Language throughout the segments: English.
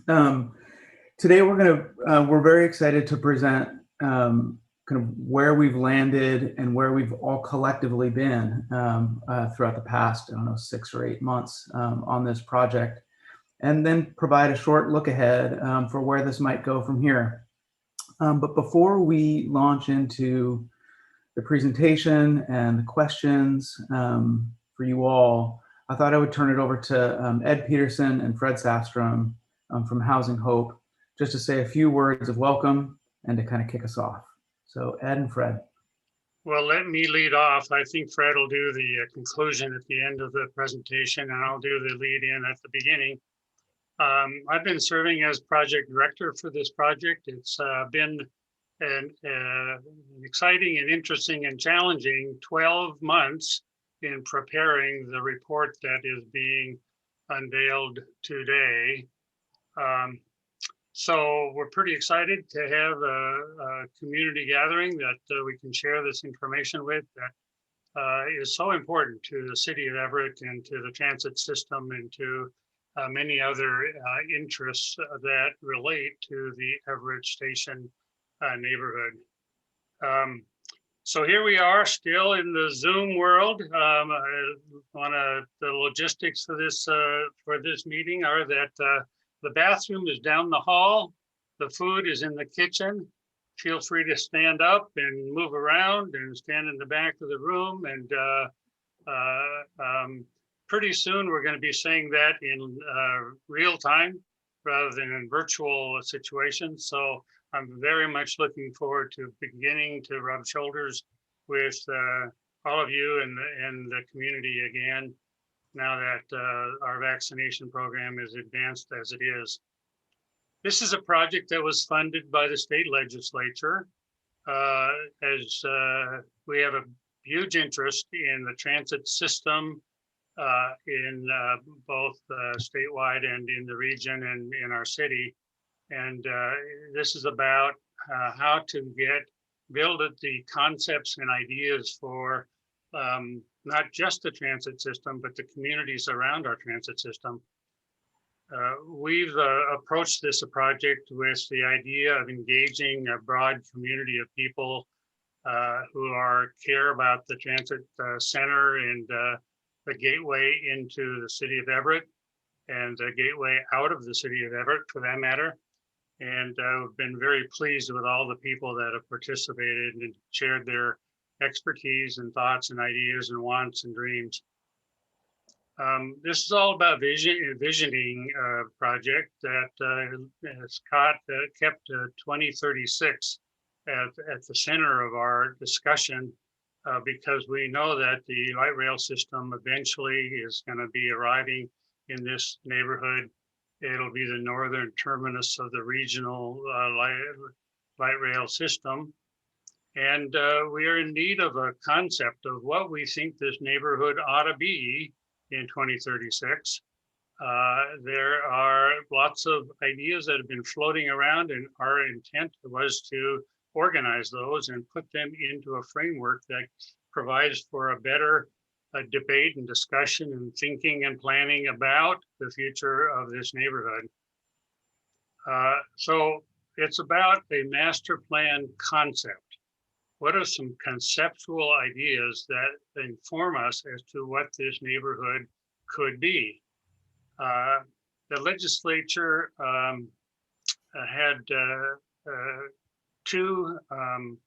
Um, Today we're very excited to present kind of where we've landed and where we've all collectively been throughout the past, I don't know, 6 or 8 months on this project, and then provide a short look ahead for where this might go from here. But before we launch into the presentation and the questions for you all, I thought I would turn it over to Ed Peterson and Fred Safstrom from Housing Hope, just to say a few words of welcome and to kind of kick us off. So Ed and Fred. Well, let me lead off. I think Fred will do the conclusion at the end of the presentation, and I'll do the lead in at the beginning. I've been serving as project director for this project. It's been an exciting and interesting and challenging 12 months in preparing the report that is being unveiled today. So we're pretty excited to have a community gathering that we can share this information with that is so important to the city of Everett and to the transit system and to many other interests that relate to the Everett Station neighborhood. So here we are still in the Zoom world. One of the logistics for this meeting are that the bathroom is down the hall. The food is in the kitchen. Feel free to stand up and move around and stand in the back of the room. And pretty soon we're going to be saying that in real time rather than in virtual situations. So I'm very much looking forward to beginning to rub shoulders with all of you and the community again, now that our vaccination program is advanced as it is. This is a project that was funded by the state legislature as we have a huge interest in the transit system in both statewide and in the region and in our city. And this is about how to build the concepts and ideas for not just the transit system, but the communities around our transit system. We've approached this project with the idea of engaging a broad community of people who care about the transit center and the gateway into the city of Everett and the gateway out of the city of Everett for that matter. And I've been very pleased with all the people that have participated and shared their expertise and thoughts and ideas and wants and dreams. This is all about visioning a project that has kept 2036 at the center of our discussion because we know that the light rail system eventually is going to be arriving in this neighborhood. It'll be the northern terminus of the regional light rail system. And we are in need of a concept of what we think this neighborhood ought to be in 2036. There are lots of ideas that have been floating around, and our intent was to organize those and put them into a framework that provides for a better debate and discussion and thinking and planning about the future of this neighborhood. So it's about a master plan concept. What are some conceptual ideas that inform us as to what this neighborhood could be? The legislature had two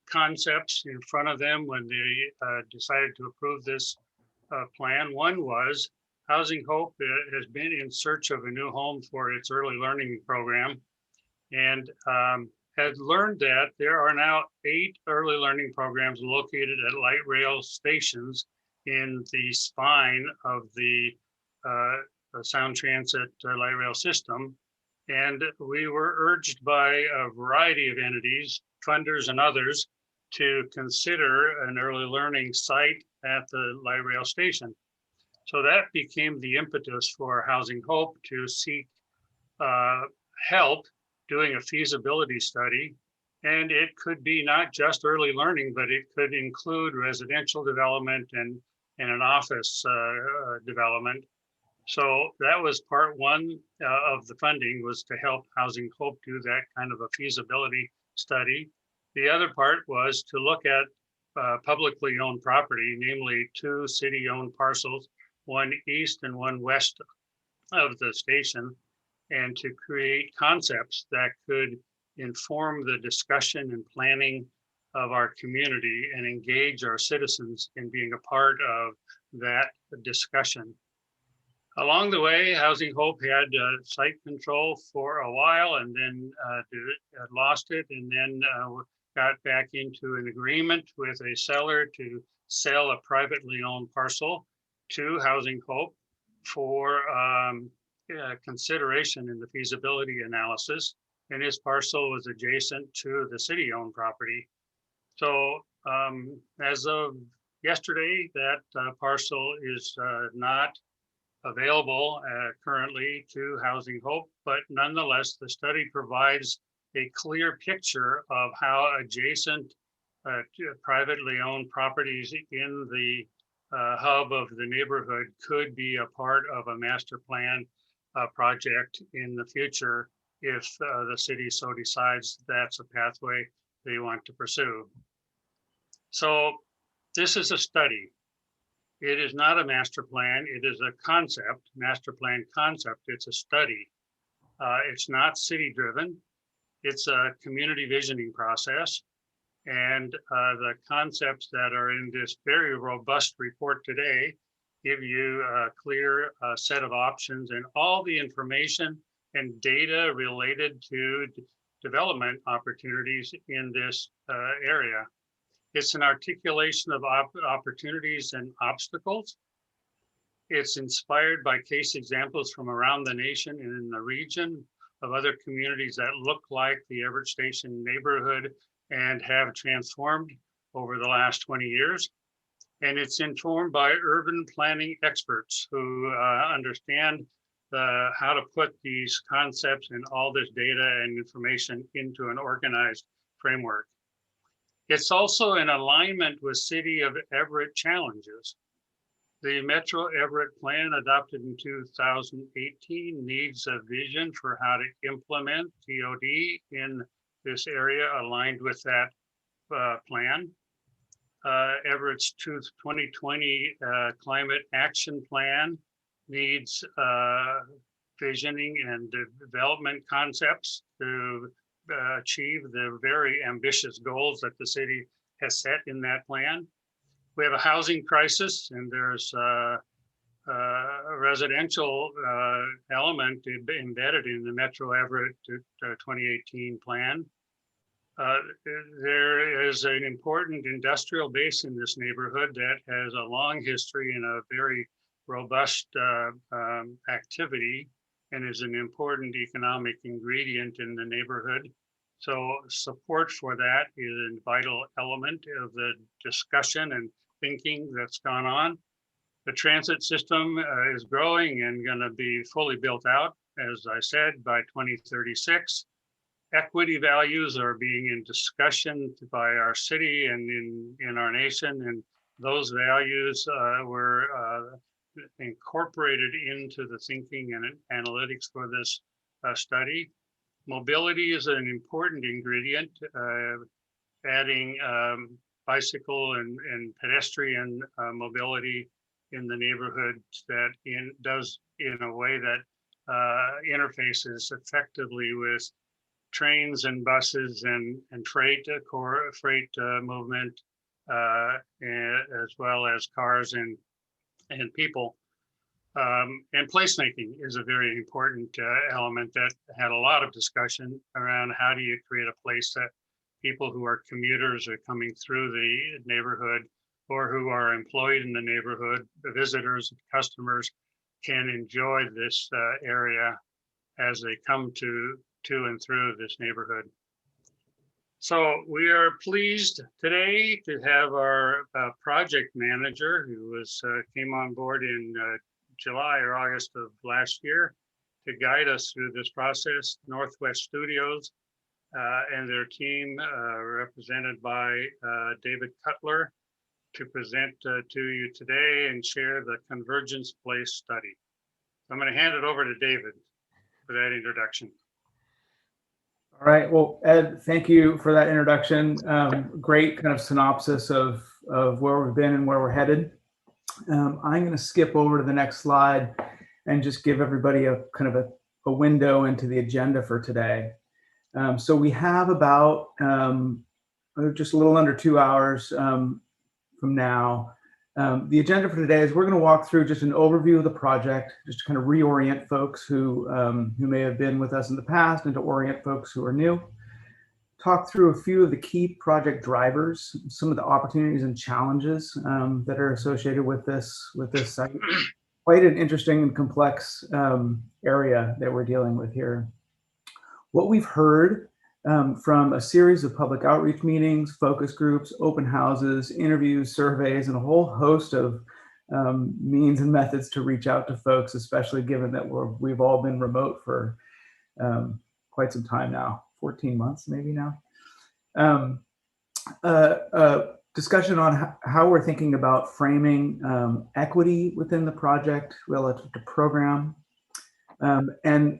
concepts in front of them when they decided to approve this plan. One was Housing Hope has been in search of a new home for its early learning program and had learned that there are now 8 early learning programs located at light rail stations in the spine of the Sound Transit light rail system. And we were urged by a variety of entities, funders and others, to consider an early learning site at the light rail station. So that became the impetus for Housing Hope to seek help doing a feasibility study. And it could be not just early learning, but it could include residential development and an office development. So that was part one of the funding, was to help Housing Hope do that kind of a feasibility study. The other part was to look at publicly owned property, namely 2 city-owned parcels, one east and one west of the station, and to create concepts that could inform the discussion and planning of our community and engage our citizens in being a part of that discussion. Along the way, Housing Hope had site control for a while, and then lost it, and then got back into an agreement with a seller to sell a privately owned parcel to Housing Hope for consideration in the feasibility analysis. And his parcel was adjacent to the city-owned property. So as of yesterday, that parcel is not available currently to Housing Hope, but nonetheless, the study provides a clear picture of how adjacent privately owned properties in the hub of the neighborhood could be a part of a master plan project in the future if the city so decides that's a pathway they want to pursue. So this is a study. It is not a master plan. It is a concept, master plan concept. It's a study. It's not city driven. It's a community visioning process. And the concepts that are in this very robust report today give you a clear set of options and all the information and data related to development opportunities in this area. It's an articulation of opportunities and obstacles. It's inspired by case examples from around the nation and in the region of other communities that look like the Everett Station neighborhood and have transformed over the last 20 years. And it's informed by urban planning experts who understand how to put these concepts and all this data and information into an organized framework. It's also in alignment with City of Everett challenges. The Metro Everett Plan, adopted in 2018, needs a vision for how to implement TOD in this area aligned with that plan. Everett's 2020 Climate Action Plan needs visioning and development concepts to achieve the very ambitious goals that the city has set in that plan. We have a housing crisis, and there's a residential element embedded in the Metro Everett 2018 plan. There is an important industrial base in this neighborhood that has a long history and a very robust activity, and is an important economic ingredient in the neighborhood. So support for that is a vital element of the discussion and thinking that's gone on. The transit system is growing and going to be fully built out, as I said, by 2036. Equity values are being in discussion by our city and in our nation, and those values were incorporated into the thinking and analytics for this study. Mobility is an important ingredient, adding bicycle and pedestrian mobility in the neighborhood that does in a way that interfaces effectively with trains and buses and freight movement, as well as cars and people. And placemaking is a very important element that had a lot of discussion around how do you create a place that people who are commuters are coming through the neighborhood, or who are employed in the neighborhood, the visitors, customers, can enjoy this area as they come to and through this neighborhood. So we are pleased today to have our project manager, who came on board in July or August of last year, to guide us through this process, Northwest Studios and their team, represented by David Cutler, to present to you today and share the Convergence Place study. I'm going to hand it over to David for that introduction. All right. Well, Ed, thank you for that introduction. Great kind of synopsis of where we've been and where we're headed. I'm going to skip over to the next slide and just give everybody a kind of a window into the agenda for today. So we have about just a little under 2 hours from now. The agenda for today is we're going to walk through just an overview of the project, just to kind of reorient folks who may have been with us in the past and to orient folks who are new. Talk through a few of the key project drivers, some of the opportunities and challenges that are associated with this site. Quite an interesting and complex area that we're dealing with here. What we've heard from a series of public outreach meetings, focus groups, open houses, interviews, surveys, and a whole host of means and methods to reach out to folks, especially given that we've all been remote for quite some time now, 14 months maybe now. Discussion on how we're thinking about framing equity within the project relative to program. And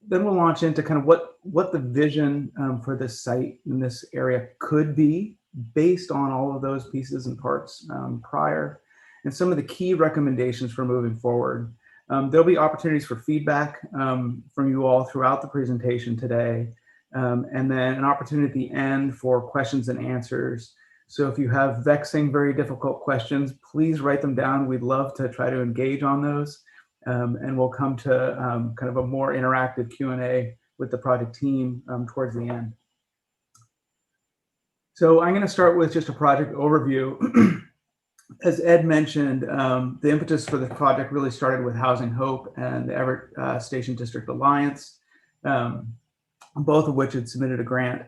then we'll launch into kind of what the vision for this site in this area could be based on all of those pieces and parts prior, and some of the key recommendations for moving forward. There'll be opportunities for feedback from you all throughout the presentation today, and then an opportunity at the end for questions and answers. So if you have vexing, very difficult questions, please write them down. We'd love to try to engage on those. And we'll come to kind of a more interactive Q&A with the project team towards the end. So I'm going to start with just a project overview. As Ed mentioned, the impetus for the project really started with Housing Hope and the Everett Station District Alliance, both of which had submitted a grant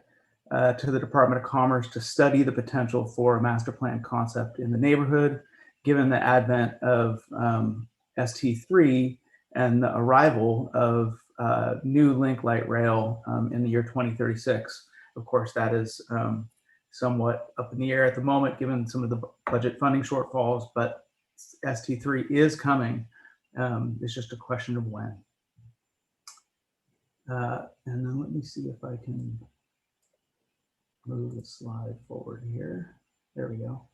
to the Department of Commerce to study the potential for a master plan concept in the neighborhood, given the advent of ST3 and the arrival of new link light rail in the year 2036. Of course, that is somewhat up in the air at the moment, given some of the budget funding shortfalls, but ST3 is coming. It's just a question of when. And then let me see if I can move the slide forward here. There we go.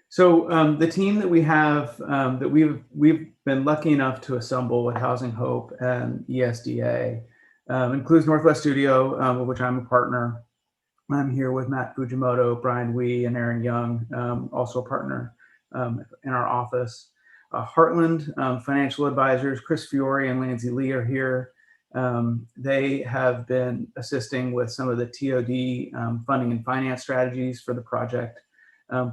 So the team that we have, that we've been lucky enough to assemble with Housing Hope and ESDA, includes Northwest Studio, of which I'm a partner. I'm here with Matt Fujimoto, Brian Wee, and Aaron Young, also a partner in our office. Heartland Financial Advisors, Chris Fiore and Lindsay Lee are here. They have been assisting with some of the TOD funding and finance strategies for the project,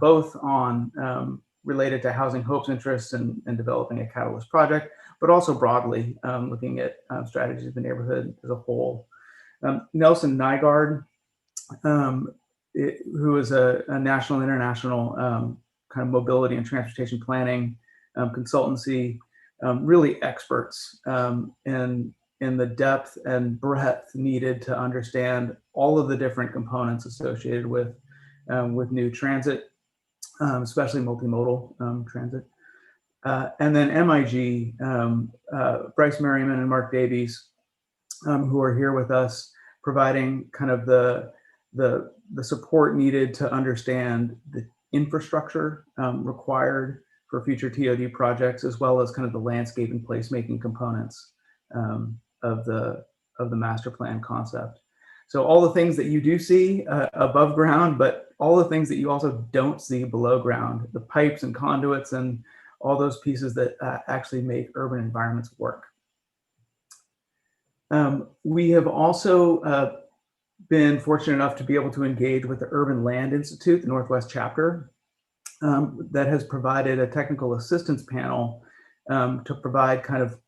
both on related to Housing Hope's interests in developing a catalyst project, but also broadly looking at strategies of the neighborhood as a whole. Nelson Nygaard, who is a national and international kind of mobility and transportation planning consultancy, really experts in the depth and breadth needed to understand all of the different components associated with new transit, especially multimodal transit. And then MIG, Bryce Merriman and Mark Davies, who are here with us, providing kind of the support needed to understand the infrastructure required for future TOD projects, as well as kind of the landscape and placemaking components of the master plan concept. So all the things that you do see above ground, but all the things that you also don't see below ground, the pipes and conduits and all those pieces that actually make urban environments work. We have also been fortunate enough to be able to engage with the Urban Land Institute, the Northwest chapter, that has provided a technical assistance panel to provide kind of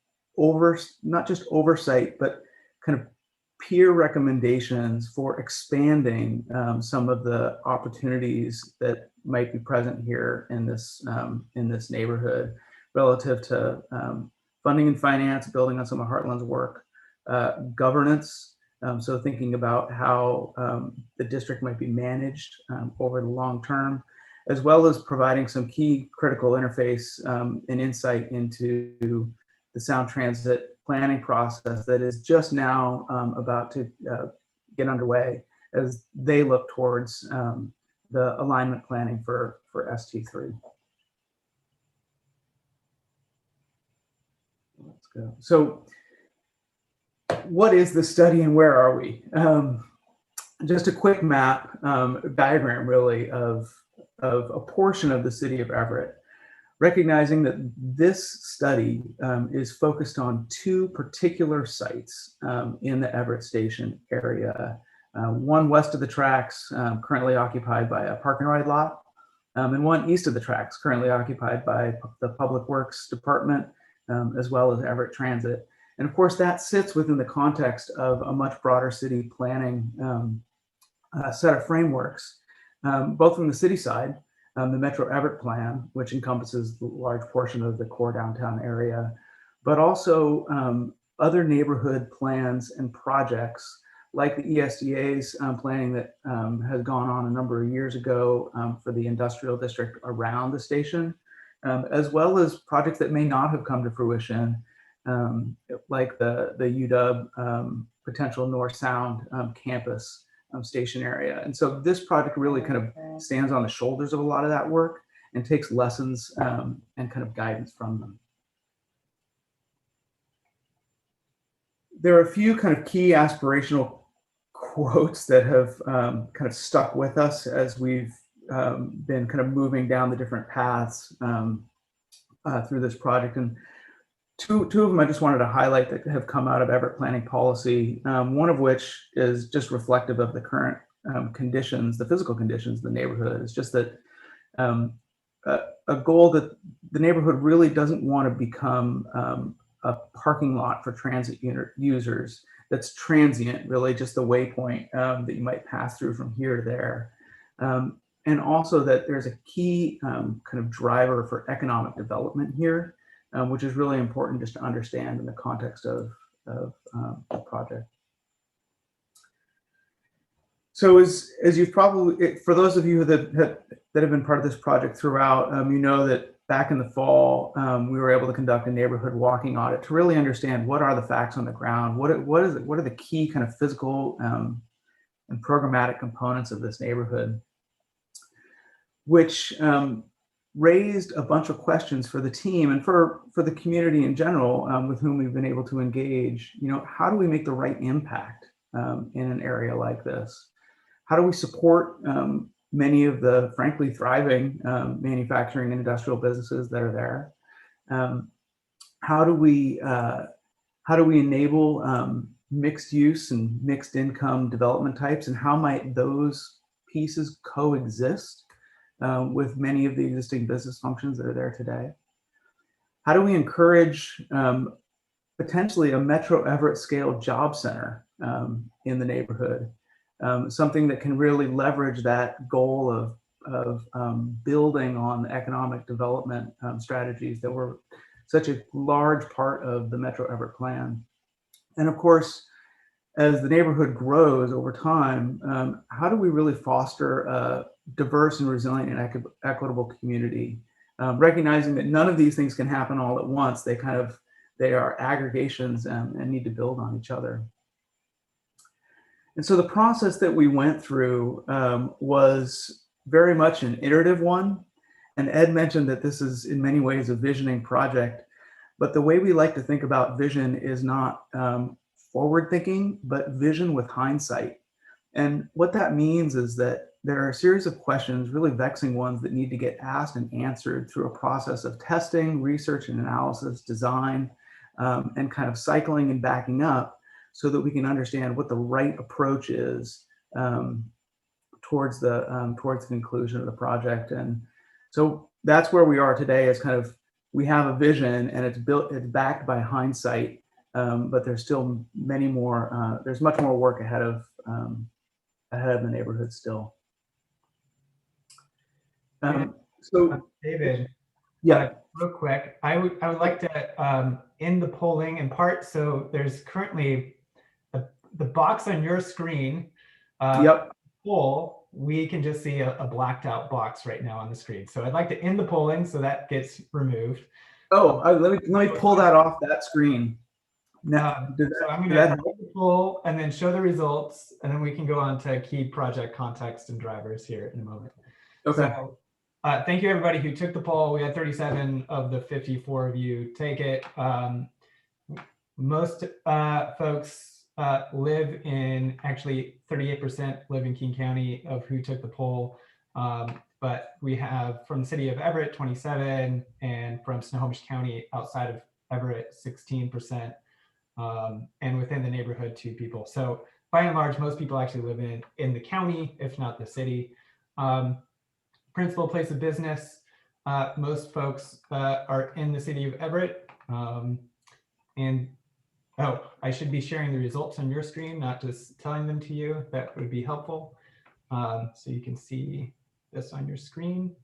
not just oversight, but kind of peer recommendations for expanding some of the opportunities that might be present here in this neighborhood relative to funding and finance, building on some of Heartland's work, governance. So thinking about how the district might be managed over the long term, as well as providing some key critical interface and insight into the sound transit planning process that is just now about to get underway as they look towards the alignment planning for ST3. Let's go. So what is the study and where are we? Just a quick map, diagram really of a portion of the city of Everett, recognizing that this study is focused on two particular sites in the Everett Station area. One west of the tracks, currently occupied by a park and ride lot, and one east of the tracks, currently occupied by the Public Works Department, as well as Everett Transit. And of course, that sits within the context of a much broader city planning set of frameworks, both from the city side, the Metro Everett Plan, which encompasses the large portion of the core downtown area, but also other neighborhood plans and projects like the ESDA's planning that has gone on a number of years ago for the industrial district around the station, as well as projects that may not have come to fruition, like the UW potential North Sound campus station area. And so this project really kind of stands on the shoulders of a lot of that work and takes lessons and kind of guidance from them. There are a few kind of key aspirational quotes that have kind of stuck with us as we've been kind of moving down the different paths through this project. And two of them I just wanted to highlight that have come out of Everett planning policy, one of which is just reflective of the current conditions, the physical conditions of the neighborhood. It's just that a goal that the neighborhood really doesn't want to become a parking lot for transit users that's transient, really just the waypoint that you might pass through from here to there. And also that there's a key kind of driver for economic development here, which is really important just to understand in the context of the project. So as you've probably, for those of you that have been part of this project throughout, you know that back in the fall, we were able to conduct a neighborhood walking audit to really understand what are the facts on the ground, what are the key kind of physical and programmatic components of this neighborhood, which raised a bunch of questions for the team and for the community in general with whom we've been able to engage. You know, how do we make the right impact in an area like this? How do we support many of the frankly thriving manufacturing and industrial businesses that are there? How do we enable mixed use and mixed income development types, and how might those pieces coexist with many of the existing business functions that are there today? How do we encourage potentially a Metro Everett scale job center in the neighborhood? Something that can really leverage that goal of building on economic development strategies that were such a large part of the Metro Everett plan. And of course, as the neighborhood grows over time, how do we really foster a diverse and resilient and equitable community, recognizing that none of these things can happen all at once. They are aggregations and need to build on each other. And so the process that we went through was very much an iterative one. And Ed mentioned that this is in many ways a visioning project, but the way we like to think about vision is not forward thinking, but vision with hindsight. And what that means is that there are a series of questions, really vexing ones, that need to get asked and answered through a process of testing, research and analysis, design, and kind of cycling and backing up so that we can understand what the right approach is towards the conclusion of the project. And so that's where we are today, is kind of, we have a vision and it's backed by hindsight, but there's still many more, there's much more work ahead of the neighborhood still. So David, yeah, real quick, I would like to end the polling in part. So there's currently the box on your screen. yep. Poll, we can just see a blacked out box right now on the screen. So I'd like to end the polling so that gets removed. Oh, let me pull that off that screen. Now, So I'm going to pull and then show the results, and then we can go on to key project context and drivers here in a moment. Okay. So thank you everybody who took the poll. We had 37 of the 54 of you take it. Most folks live in, actually 38% live in King County of who took the poll. But we have from the city of Everett, 27, and from Snohomish County outside of Everett, 16%, and within the neighborhood, 2 people. So by and large, most people actually live in the county, if not the city. Principal place of business, most folks are in the city of Everett. And oh, I should be sharing the results on your screen, not just telling them to you. That would be helpful. So you can see this on your screen.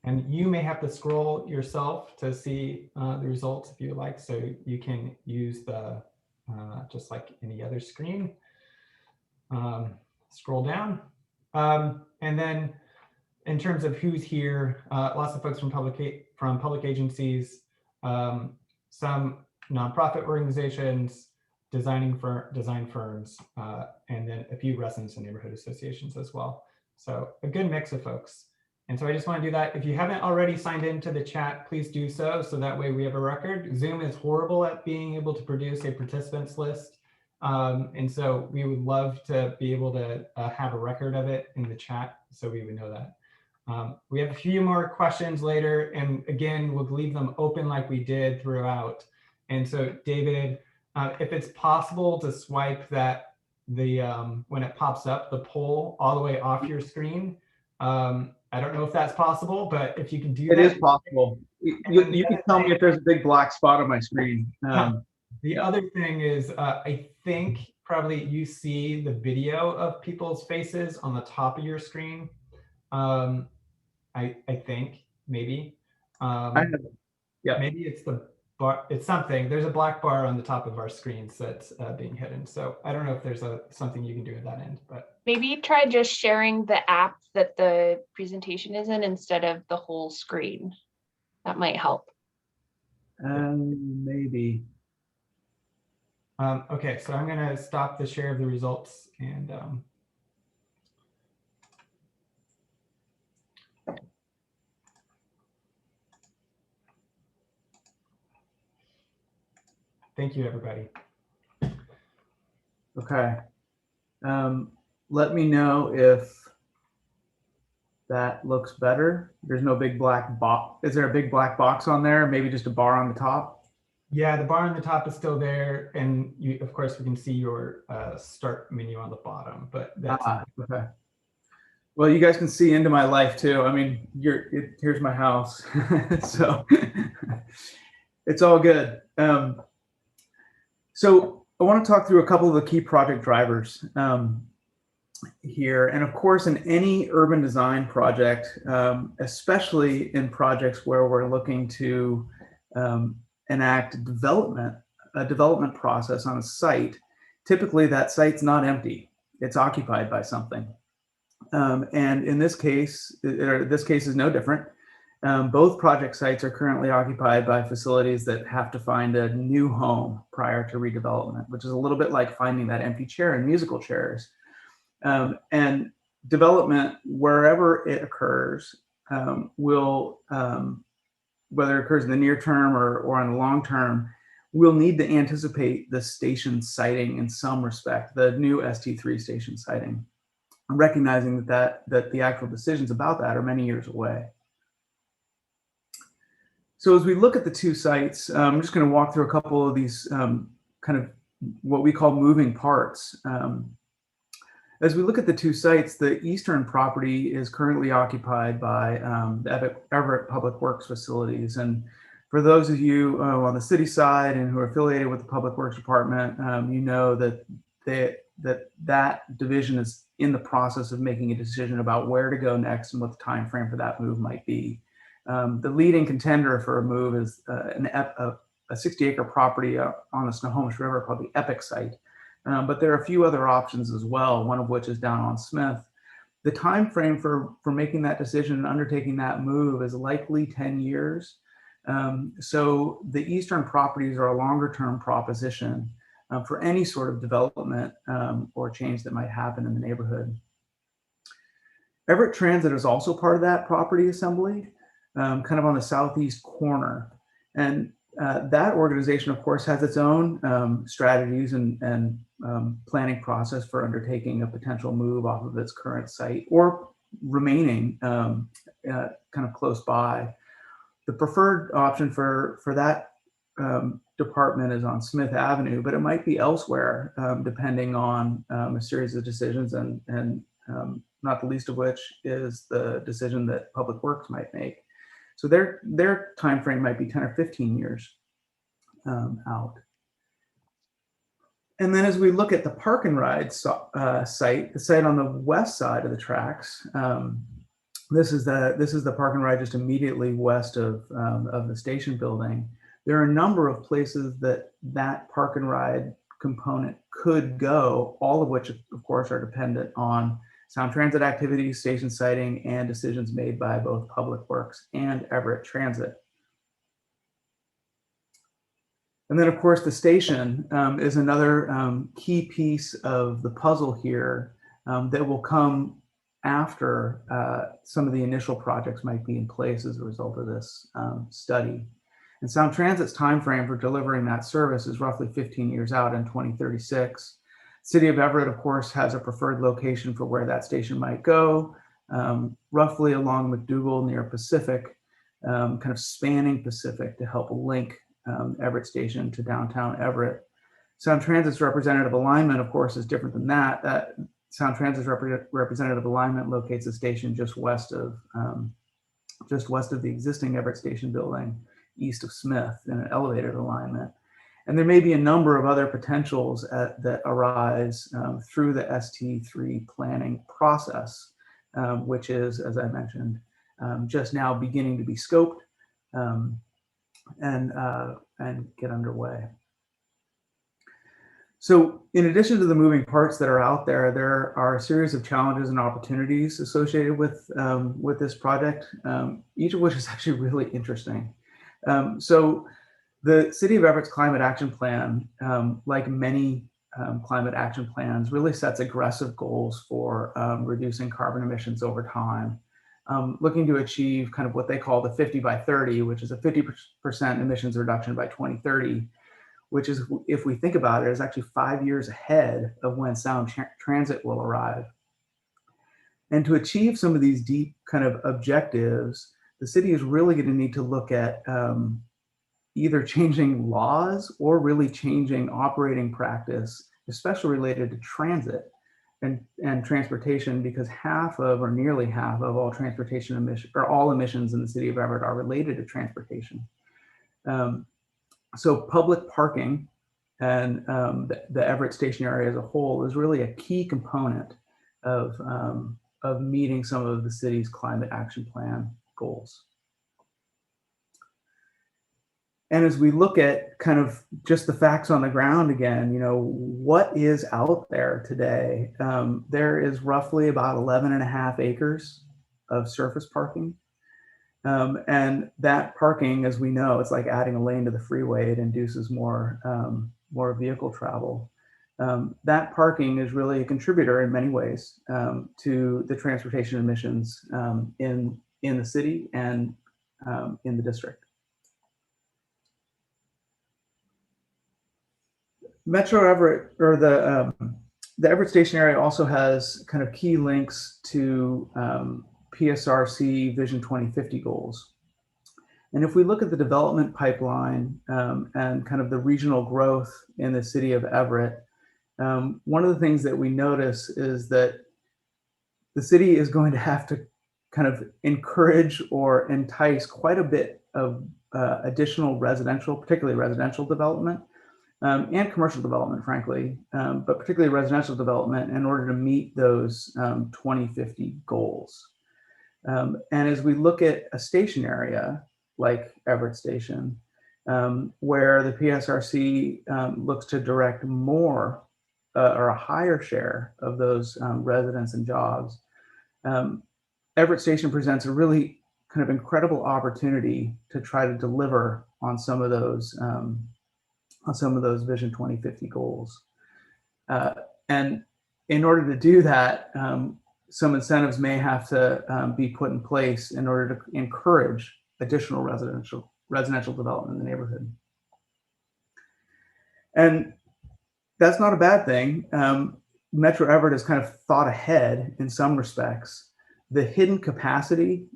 And you may have to scroll yourself to see the results if you like. So you can use the, just like any other screen, scroll down. And then in terms of who's here, lots of folks from public agencies, some nonprofit organizations, design firms, and then a few residents and neighborhood associations as well. So a good mix of folks. And so I just want to do that. If you haven't already signed into the chat, please do so. So that way we have a record. Zoom is horrible at being able to produce a participants list. And so we would love to be able to have a record of it in the chat so we would know that. We have a few more questions later, and again, we'll leave them open like we did throughout. And so David, if it's possible to swipe that, when it pops up, the poll all the way off your screen. I don't know if that's possible, but if you can do that. It is possible. You can tell me if there's a big black spot on my screen. The other thing is, I think probably you see the video of people's faces on the top of your screen. I think maybe. Yeah. Maybe it's the bar. It's something. There's a black bar on the top of our screens that's being hidden. So I don't know if there's something you can do at that end, but maybe try just sharing the app that the presentation is in instead of the whole screen. That might help. Maybe. Okay, so I'm going to stop the share of the results and thank you, everybody. Okay. Let me know if that looks better. There's no big black box. Is there a big black box on there? Maybe just a bar on the top? Yeah, the bar on the top is still there. And you, of course, we can see your start menu on the bottom, but that's okay. Well, you guys can see into my life too. I mean, here's my house. So it's all good. So I want to talk through a couple of the key project drivers here. And of course, in any urban design project, especially in projects where we're looking to enact a development process on a site, typically that site's not empty. It's occupied by something. And in this case, this case is no different. Both project sites are currently occupied by facilities that have to find a new home prior to redevelopment, which is a little bit like finding that empty chair in musical chairs. And development, wherever it occurs, will, whether it occurs in the near term or in the long term, we'll need to anticipate the station siting in some respect, the new ST3 station siting, recognizing that the actual decisions about that are many years away. So as we look at the two sites, I'm just going to walk through a couple of these kind of what we call moving parts. As we look at the two sites, the eastern property is currently occupied by the Everett Public Works facilities. And for those of you on the city side and who are affiliated with the Public Works Department, you know that that division is in the process of making a decision about where to go next and what the time frame for that move might be. The leading contender for a move is a 60-acre property on the Snohomish River called the Epic site. But there are a few other options as well, one of which is down on Smith. The time frame for making that decision and undertaking that move is likely 10 years. So the eastern properties are a longer term proposition for any sort of development or change that might happen in the neighborhood. Everett Transit is also part of that property assembly, kind of on the southeast corner. And that organization, of course, has its own strategies and planning process for undertaking a potential move off of its current site or remaining kind of close by. The preferred option for that department is on Smith Avenue, but it might be elsewhere depending on a series of decisions and not the least of which is the decision that Public Works might make. So their time frame might be 10 or 15 years out. And then as we look at the park and ride site, the site on the west side of the tracks, this is the park and ride just immediately west of the station building. There are a number of places that park and ride component could go, all of which, of course, are dependent on Sound Transit activities, station siting, and decisions made by both Public Works and Everett Transit. And then, of course, the station is another key piece of the puzzle here that will come after some of the initial projects might be in place as a result of this study. And Sound Transit's timeframe for delivering that service is roughly 15 years out in 2036. City of Everett, of course, has a preferred location for where that station might go, roughly along McDougal near Pacific, kind of spanning Pacific to help link Everett Station to downtown Everett. Sound Transit's representative alignment, of course, is different than that. Sound Transit's representative alignment locates the station just west of the existing Everett Station building, east of Smith, in an elevated alignment. And there may be a number of other potentials that arise through the ST3 planning process, which is, as I mentioned, just now beginning to be scoped and get underway. So in addition to the moving parts that are out there, there are a series of challenges and opportunities associated with this project, each of which is actually really interesting. So the City of Everett's Climate Action Plan, like many climate action plans, really sets aggressive goals for reducing carbon emissions over time, looking to achieve kind of what they call the 50 by 30, which is a 50% emissions reduction by 2030, which is, if we think about it, is actually 5 years ahead of when Sound Transit will arrive. And to achieve some of these deep kind of objectives, the city is really going to need to look at either changing laws or really changing operating practice, especially related to transit and transportation, because nearly half of all transportation emissions, or all emissions in the city of Everett, are related to transportation. So public parking and the Everett Station area as a whole is really a key component of meeting some of the city's climate action plan goals. And as we look at kind of just the facts on the ground again, what is out there today? There is roughly about 11.5 acres of surface parking. And that parking, as we know, it's like adding a lane to the freeway. It induces more vehicle travel. That parking is really a contributor in many ways to the transportation emissions in the city and in the district. Metro Everett, or the Everett Station area, also has kind of key links to PSRC Vision 2050 goals. And if we look at the development pipeline and kind of the regional growth in the city of Everett, one of the things that we notice is that the city is going to have to kind of encourage or entice quite a bit of additional residential, particularly residential development, and commercial development, frankly, but particularly residential development, in order to meet those 2050 goals. And as we look at a station area like Everett Station, where the PSRC looks to direct more or a higher share of those residents and jobs Everett Station presents a really kind of incredible opportunity to try to deliver on some of those Vision 2050 goals. And in order to do that, some incentives may have to be put in place in order to encourage additional residential development in the neighborhood. And that's not a bad thing. Metro Everett has kind of thought ahead in some respects. The hidden capacity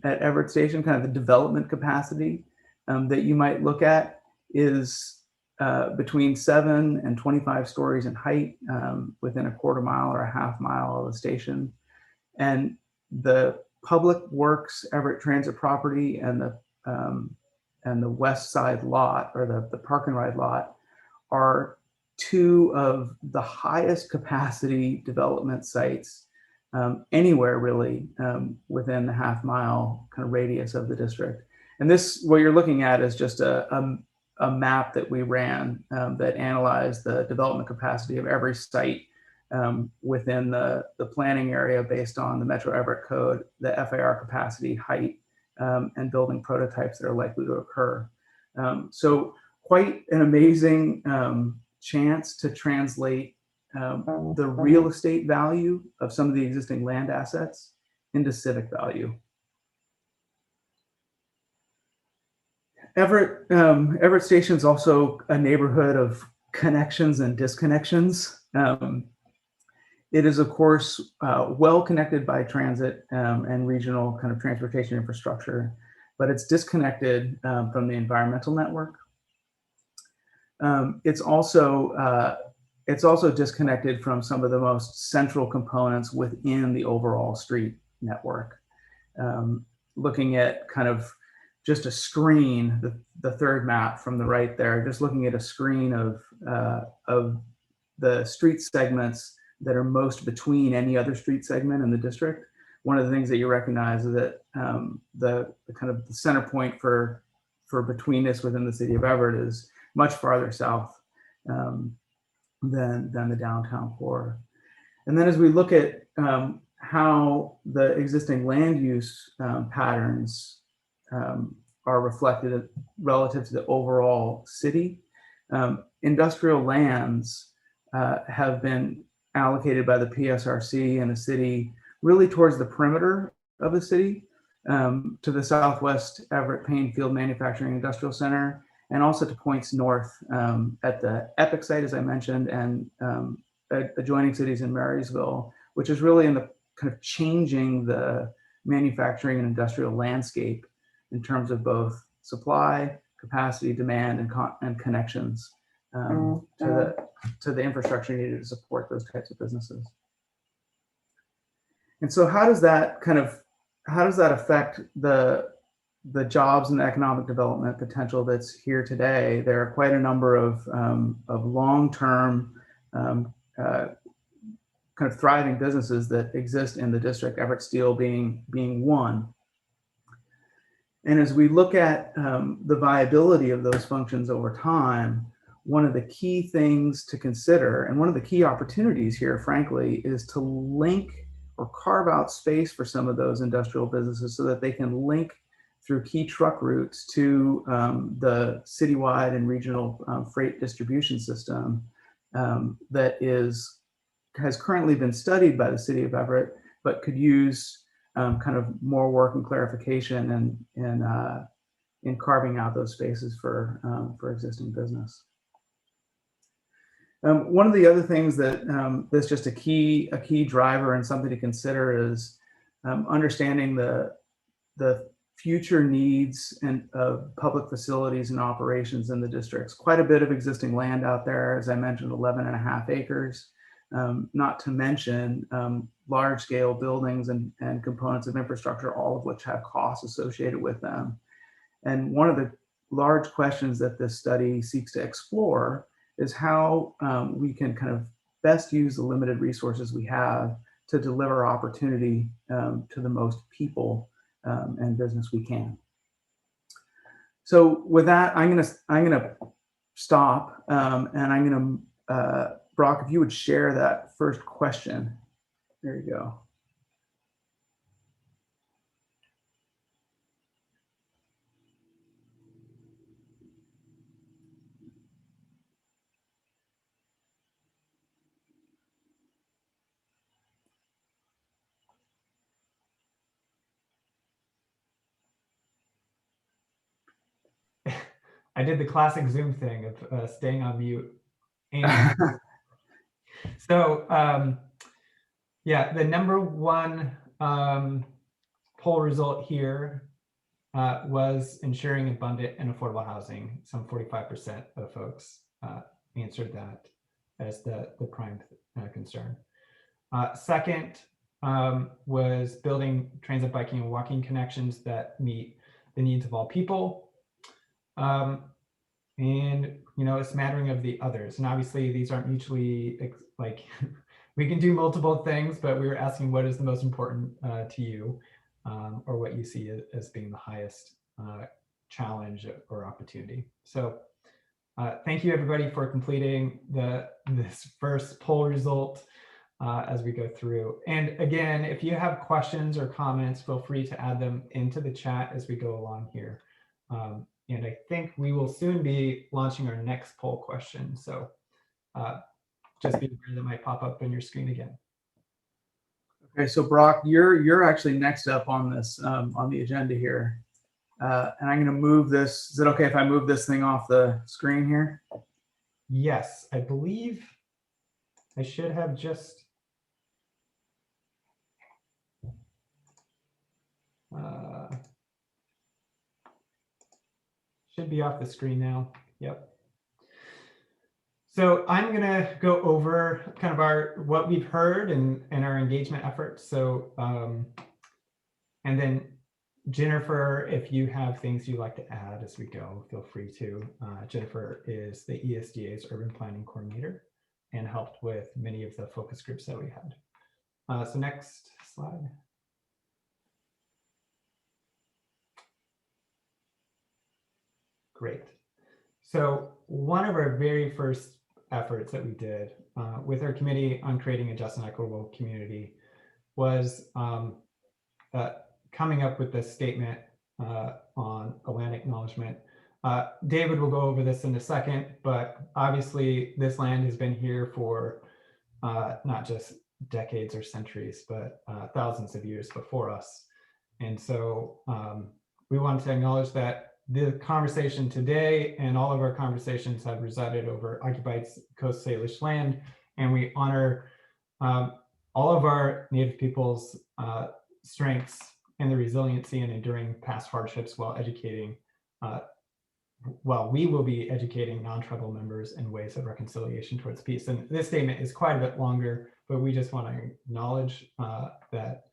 at Everett Station, kind of the development capacity that you might look at, is between 7 and 25 stories in height, within a quarter mile or a half mile of the station. And the Public Works Everett Transit property and the west side lot, or the park and ride lot, are two of the highest capacity development sites anywhere really within the half mile kind of radius of the district. And this, what you're looking at, is just a map that we ran that analyzed the development capacity of every site within the planning area based on the Metro Everett Code, the FAR capacity, height, and building prototypes that are likely to occur. So quite an amazing chance to translate the real estate value of some of the existing land assets into civic value. Everett Station is also a neighborhood of connections and disconnections. It is, of course, well connected by transit and regional kind of transportation infrastructure, but it's disconnected from the environmental network. It's also disconnected from some of the most central components within the overall street network. Looking at kind of just a screen, the third map from the right there, just looking at a screen of the street segments that are most between any other street segment in the district. One of the things that you recognize is that the kind of the center point for betweenness within the city of Everett is much farther south than the downtown core. And then as we look at how the existing land use patterns are reflected relative to the overall city, industrial lands have been allocated by the PSRC and the city really towards the perimeter of the city, to the southwest Everett Painfield Manufacturing Industrial Center, and also to points north at the Epic site, as I mentioned, and adjoining cities in Marysville, which is really in the kind of changing the manufacturing and industrial landscape in terms of both supply, capacity, demand, and connections to the infrastructure needed to support those types of businesses. And so how does that affect the jobs and the economic development potential that's here today? There are quite a number of long-term kind of thriving businesses that exist in the district, Everett Steel being one. And as we look at the viability of those functions over time, one of the key things to consider, and one of the key opportunities here, frankly, is to link or carve out space for some of those industrial businesses so that they can link through key truck routes to the citywide and regional freight distribution system that has currently been studied by the city of Everett, but could use kind of more work and clarification in carving out those spaces for existing business. One of the other things that's just a key driver and something to consider is understanding the future needs of public facilities and operations in the districts. Quite a bit of existing land out there, as I mentioned, 11.5 acres, not to mention large scale buildings and components of infrastructure, all of which have costs associated with them. And one of the large questions that this study seeks to explore is how we can kind of best use the limited resources we have to deliver opportunity to the most people and business we can. So with that, I'm gonna stop, and I'm gonna Brock, if you would share that first question. There you go. I did the classic Zoom thing of staying on mute. And so, yeah, the number one poll result here was ensuring abundant and affordable housing. Some 45% of folks answered that as the prime concern. Second was building transit, biking, and walking connections that meet the needs of all people. And, you know, a smattering of the others. And obviously these aren't mutually like, we can do multiple things, but we were asking what is the most important to you, or what you see as being the highest challenge or opportunity. So thank you everybody for completing this first poll result as we go through. And again, if you have questions or comments, feel free to add them into the chat as we go along here. And I think we will soon be launching our next poll question. So just be aware that might pop up on your screen again. Okay, so Brock, you're actually next up on this on the agenda here, and I'm going to move this. Is it okay if I move this thing off the screen here? Yes, I believe I should have just. Should be off the screen now. Yep. So I'm going to go over kind of what we've heard and our engagement efforts. So and then Jennifer, if you have things you'd like to add as we go, feel free to. Jennifer is the ESDA's urban planning coordinator and helped with many of the focus groups that we had. So next slide. Great. So one of our very first efforts that we did with our committee on creating a just and equitable community was coming up with this statement on a land acknowledgement. David will go over this in a second, but obviously this land has been here for not just decades or centuries, but thousands of years before us. And so we wanted to acknowledge that the conversation today and all of our conversations have resided over occupied Coast Salish land, and we honor all of our Native people's strengths and the resiliency and enduring past hardships while educating, we will be educating non-tribal members in ways of reconciliation towards peace. And this statement is quite a bit longer, but we just want to acknowledge that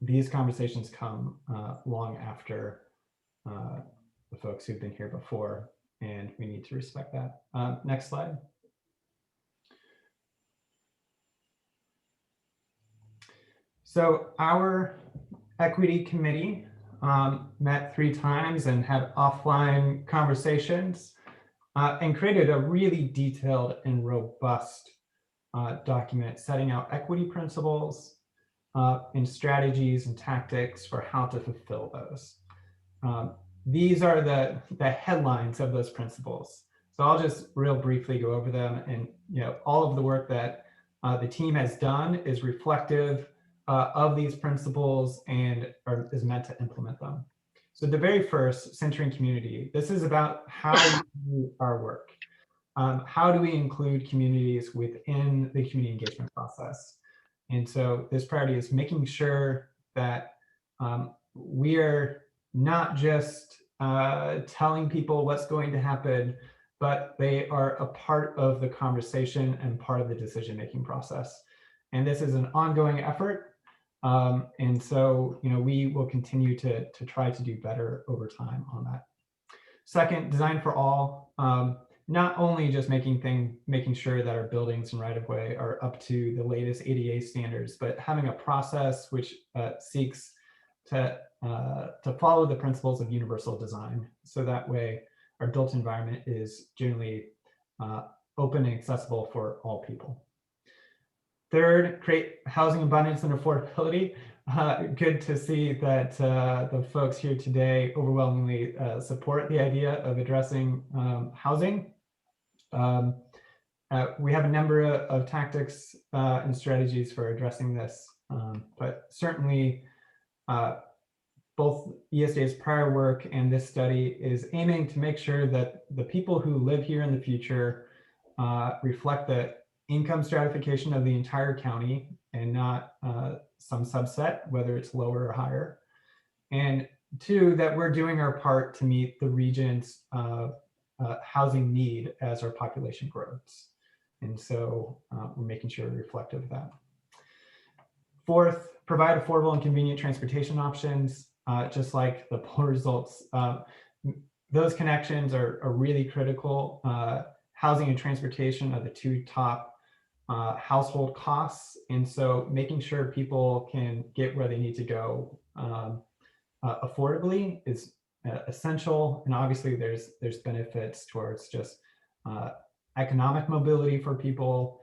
these conversations come long after the folks who've been here before, and we need to respect that. Next slide. So our equity committee met 3 times and had offline conversations and created a really detailed and robust document setting out equity principles and strategies and tactics for how to fulfill those. These are the headlines of those principles. So I'll just real briefly go over them, and all of the work that the team has done is reflective of these principles and is meant to implement them. So the very first, centering community, this is about how we do our work. How do we include communities within the community engagement process? And so this priority is making sure that we are not just telling people what's going to happen, but they are a part of the conversation and part of the decision-making process. And this is an ongoing effort. And so, we will continue to try to do better over time on that. Second, design for all. Not only just making sure that our buildings and right-of-way are up to the latest ADA standards, but having a process which seeks to follow the principles of universal design. So that way our built environment is generally open and accessible for all people. Third, create housing abundance and affordability. Good to see that the folks here today overwhelmingly support the idea of addressing housing. We have a number of tactics and strategies for addressing this, but certainly both ESDA's prior work and this study is aiming to make sure that the people who live here in the future reflect the income stratification of the entire county and not some subset, whether it's lower or higher. And two, that we're doing our part to meet the region's housing need as our population grows. And so we're making sure we're reflective of that. Fourth, provide affordable and convenient transportation options, just like the poll results. Those connections are really critical. Housing and transportation are the two top household costs. And so making sure people can get where they need to go affordably is essential. And obviously there's benefits towards just economic mobility for people,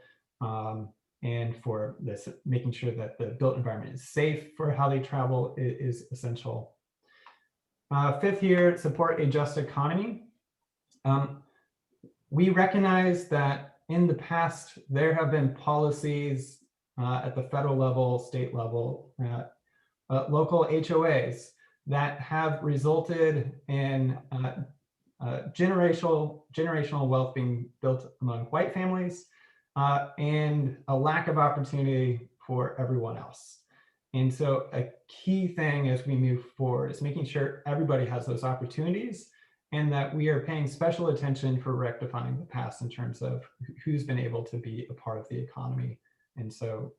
and for this, making sure that the built environment is safe for how they travel is essential. Fifth here, support a just economy. We recognize that in the past, there have been policies at the federal level, state level, local HOAs that have resulted in generational wealth being built among white families and a lack of opportunity for everyone else. And so a key thing as we move forward is making sure everybody has those opportunities and that we are paying special attention for rectifying the past in terms of who's been able to be a part of the economy. And so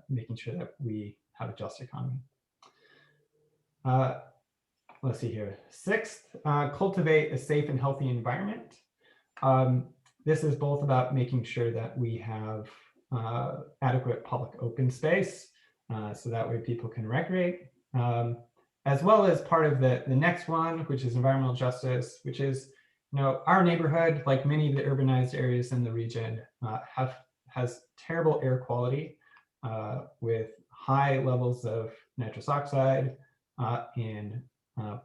making sure that we have a just economy. Let's see here. Sixth, cultivate a safe and healthy environment. This is both about making sure that we have adequate public open space, so that way people can recreate, as well as part of the next one, which is environmental justice, which is, our neighborhood, like many of the urbanized areas in the region, has terrible air quality with high levels of nitrous oxide and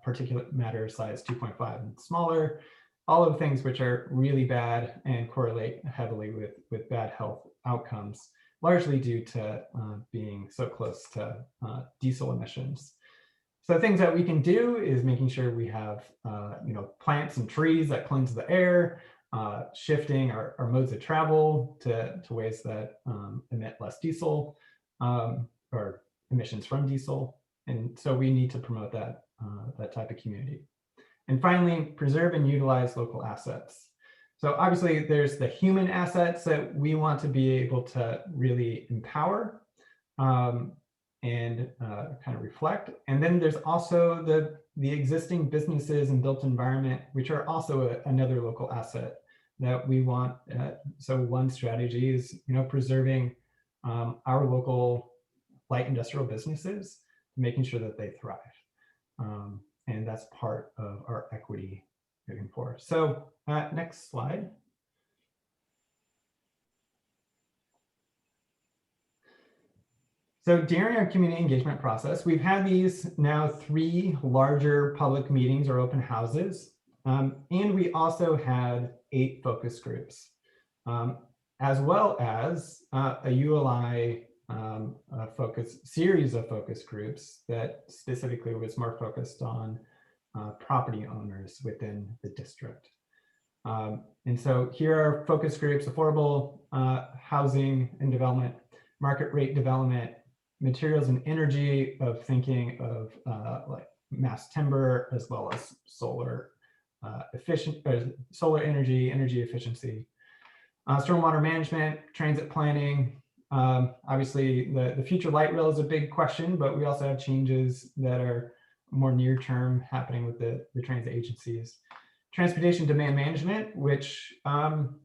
particulate matter size 2.5 and smaller, all of the things which are really bad and correlate heavily with bad health outcomes, largely due to being so close to diesel emissions. So things that we can do is making sure we have plants and trees that cleanse the air, shifting our modes of travel to ways that emit less diesel or emissions from diesel. And so we need to promote that type of community. And finally, preserve and utilize local assets. So obviously there's the human assets that we want to be able to really empower and kind of reflect. And then there's also the existing businesses and built environment, which are also another local asset that we want. So one strategy is, preserving our local light industrial businesses, making sure that they thrive. And that's part of our equity moving forward. So next slide. So during our community engagement process, we've had these now 3 larger public meetings or open houses. And we also had 8 focus groups, as well as a ULI series of focus groups that specifically was more focused on property owners within the district. And so here are focus groups: affordable housing and development, market rate development, materials and energy, of thinking of like mass timber, as well as solar energy efficiency, stormwater management, transit planning. Obviously the future light rail is a big question, but we also have changes that are more near term happening with the transit agencies. Transportation demand management, which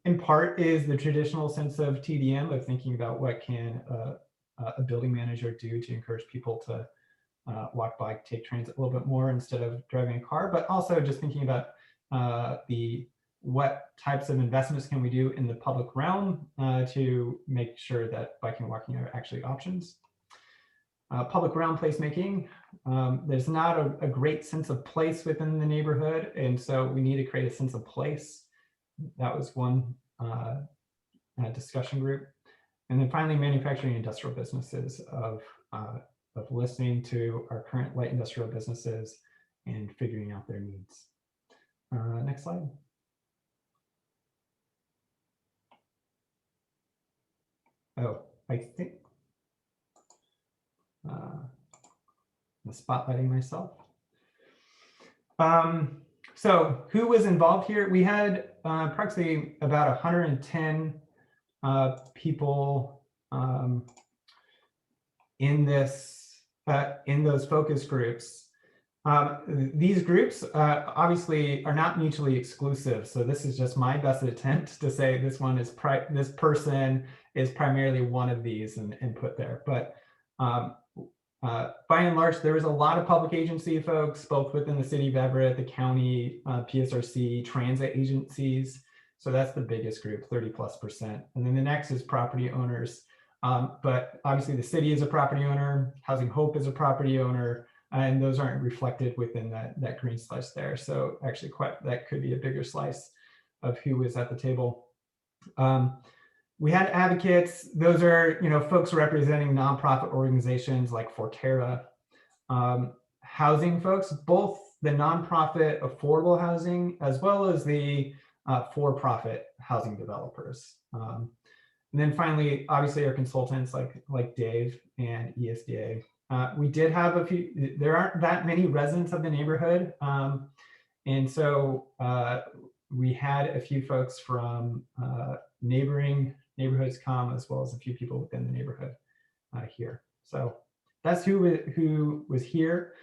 in part is the traditional sense of TDM, of thinking about what can a building manager do to encourage people to walk, bike, take transit a little bit more instead of driving a car, but also just thinking about what types of investments can we do in the public realm to make sure that biking and walking are actually options. Public realm placemaking. There's not a great sense of place within the neighborhood, and so we need to create a sense of place. That was one discussion group. And then finally, manufacturing industrial businesses, of listening to our current light industrial businesses and figuring out their needs. Next slide. Oh, I think I'm spotlighting myself. So who was involved here? We had approximately about 110 people in those focus groups. These groups obviously are not mutually exclusive. So this is just my best attempt to say this one is this person is primarily one of these and put there. But by and large, there was a lot of public agency folks, both within the city of Everett, the county, PSRC, transit agencies. So that's the biggest group, 30+%. And then the next is property owners. But obviously the city is a property owner, Housing Hope is a property owner, and those aren't reflected within that green slice there. So actually that could be a bigger slice of who is at the table. We had advocates. Those are, folks representing nonprofit organizations like Forterra. Housing folks, both the nonprofit affordable housing as well as the for-profit housing developers. And then finally, obviously our consultants like Dave and ESDA. We did have a few, there aren't that many residents of the neighborhood. And so we had a few folks from neighboring neighborhoods come, as well as a few people within the neighborhood here. So that's who was here.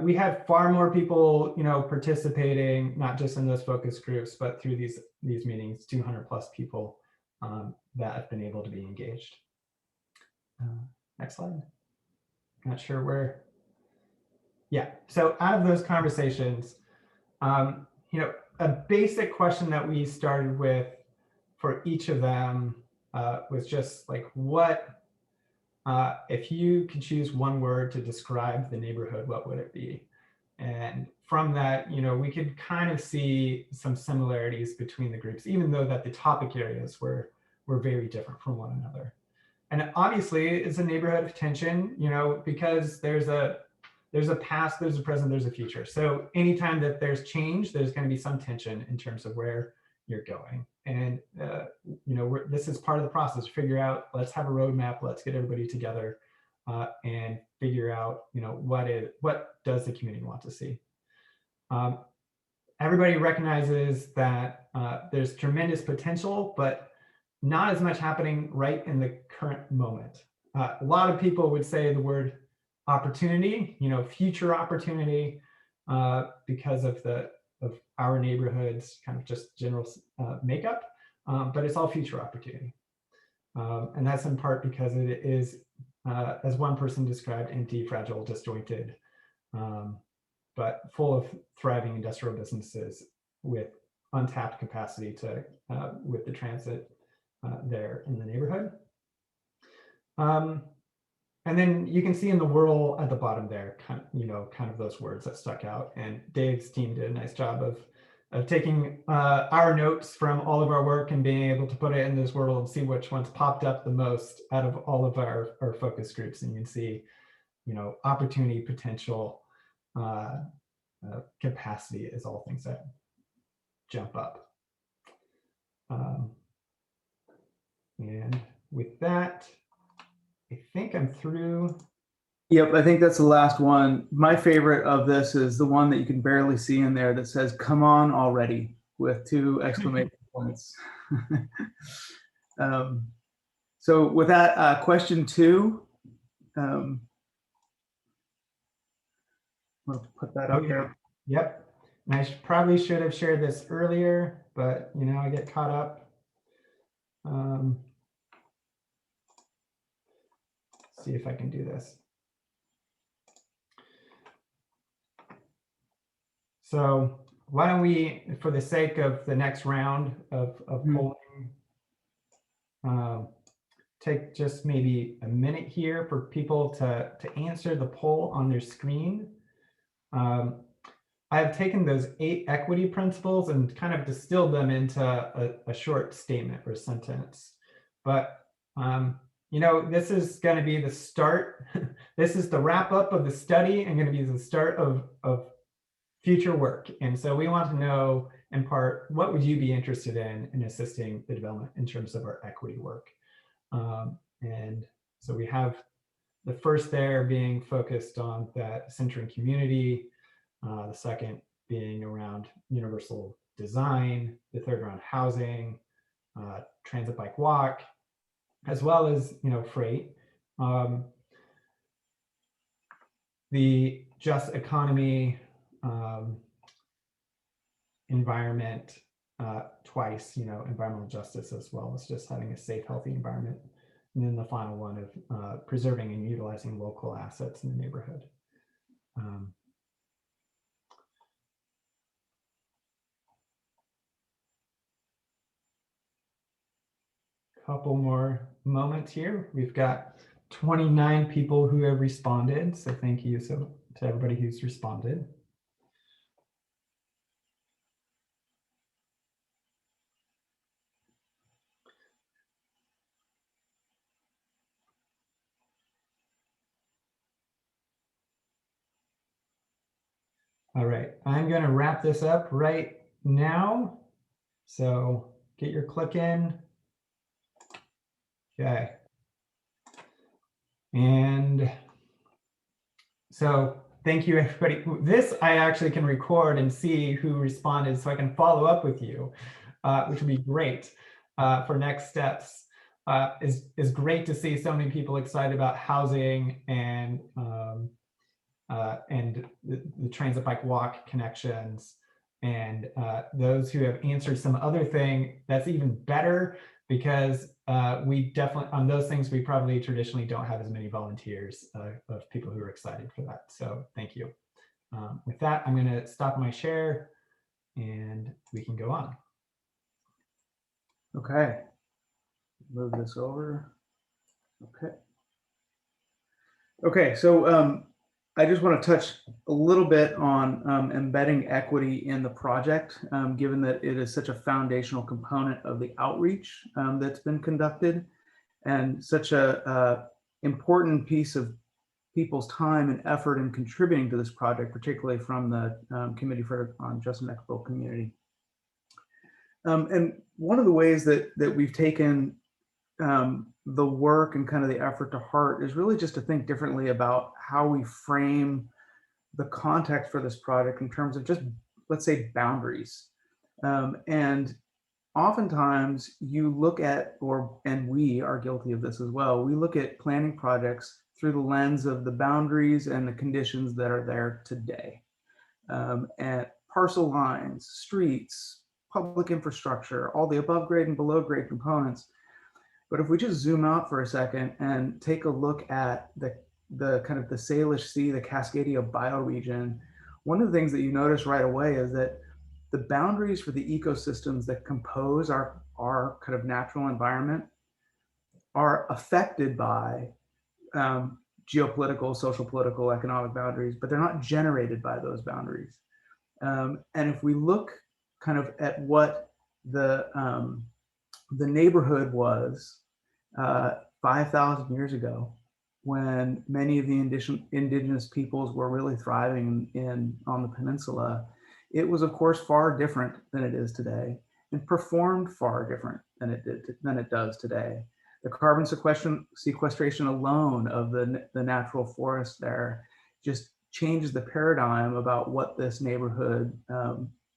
We had far more people, participating, not just in those focus groups, but through these meetings, 200+ people that have been able to be engaged. Next slide. Not sure where. Yeah, so out of those conversations, a basic question that we started with for each of them was just like, what, if you could choose one word to describe the neighborhood, what would it be? And from that, we could kind of see some similarities between the groups, even though that the topic areas were very different from one another. And obviously it's a neighborhood of tension, because there's a past, there's a present, there's a future. So anytime that there's change, there's going to be some tension in terms of where you're going. And, this is part of the process. Figure out, let's have a roadmap. Let's get everybody together and figure out, what does the community want to see? Everybody recognizes that there's tremendous potential, but not as much happening right in the current moment. A lot of people would say the word opportunity, future opportunity, because of our neighborhood's kind of just general makeup, but it's all future opportunity. And that's in part because it is, as one person described, empty, fragile, disjointed, but full of thriving industrial businesses with untapped capacity with the transit there in the neighborhood. And then you can see in the whirl at the bottom there, kind of those words that stuck out. And Dave's team did a nice job of taking our notes from all of our work and being able to put it in this whirl and see which ones popped up the most out of all of our focus groups. And you can see, opportunity, potential, capacity is all things that jump up. And with that, I think I'm through. Yep, I think that's the last one. My favorite of this is the one that you can barely see in there that says, "Come on already," with 2 exclamation points. So with that, question 2. I'll put that up there. Yep. And I probably should have shared this earlier, but I get caught up. See if I can do this. So why don't we, for the sake of the next round of polling, take just maybe a minute here for people to answer the poll on their screen. I've taken those 8 equity principles and kind of distilled them into a short statement or sentence. But you know, this is going to be the start. This is the wrap up of the study and going to be the start of future work. And so we want to know, in part, what would you be interested in assisting the development in terms of our equity work? And so we have the first there being focused on that centering community, the second being around universal design, the third around housing, transit bike walk, as well as, you know, freight. The just economy, environment, twice, you know, environmental justice, as well as just having a safe, healthy environment. And then the final one of preserving and utilizing local assets in the neighborhood. Couple more moments here. We've got 29 people who have responded. So thank you to everybody who's responded. All right, I'm going to wrap this up right now. So get your click in. Okay. And so thank you, everybody. This I actually can record and see who responded so I can follow up with you, which would be great for next steps. Is great to see so many people excited about housing and the transit bike walk connections, and those who have answered some other thing, that's even better, because we definitely, on those things, we probably traditionally don't have as many volunteers of people who are excited for that. So thank you. With that, I'm going to stop my share and we can go on. Okay. Move this over. Okay. Okay, so I just want to touch a little bit on embedding equity in the project, given that it is such a foundational component of the outreach that's been conducted, and such a important piece of people's time and effort in contributing to this project, particularly from the Committee on Just and Equitable Community. And one of the ways that we've taken the work and kind of the effort to heart is really just to think differently about how we frame the context for this project in terms of just, let's say, boundaries. And oftentimes you look at, and we are guilty of this as well, we look at planning projects through the lens of the boundaries and the conditions that are there today. And parcel lines, streets, public infrastructure, all the above grade and below grade components. But if we just zoom out for a second and take a look at the kind of the Salish Sea, the Cascadia bioregion, one of the things that you notice right away is that the boundaries for the ecosystems that compose our kind of natural environment are affected by geopolitical, social, political, economic boundaries, but they're not generated by those boundaries. And if we look kind of at what the neighborhood was 5,000 years ago, when many of the indigenous peoples were really thriving on the peninsula, it was of course far different than it is today, and performed far different than it does today. The carbon sequestration alone of the natural forest there just changes the paradigm about what this neighborhood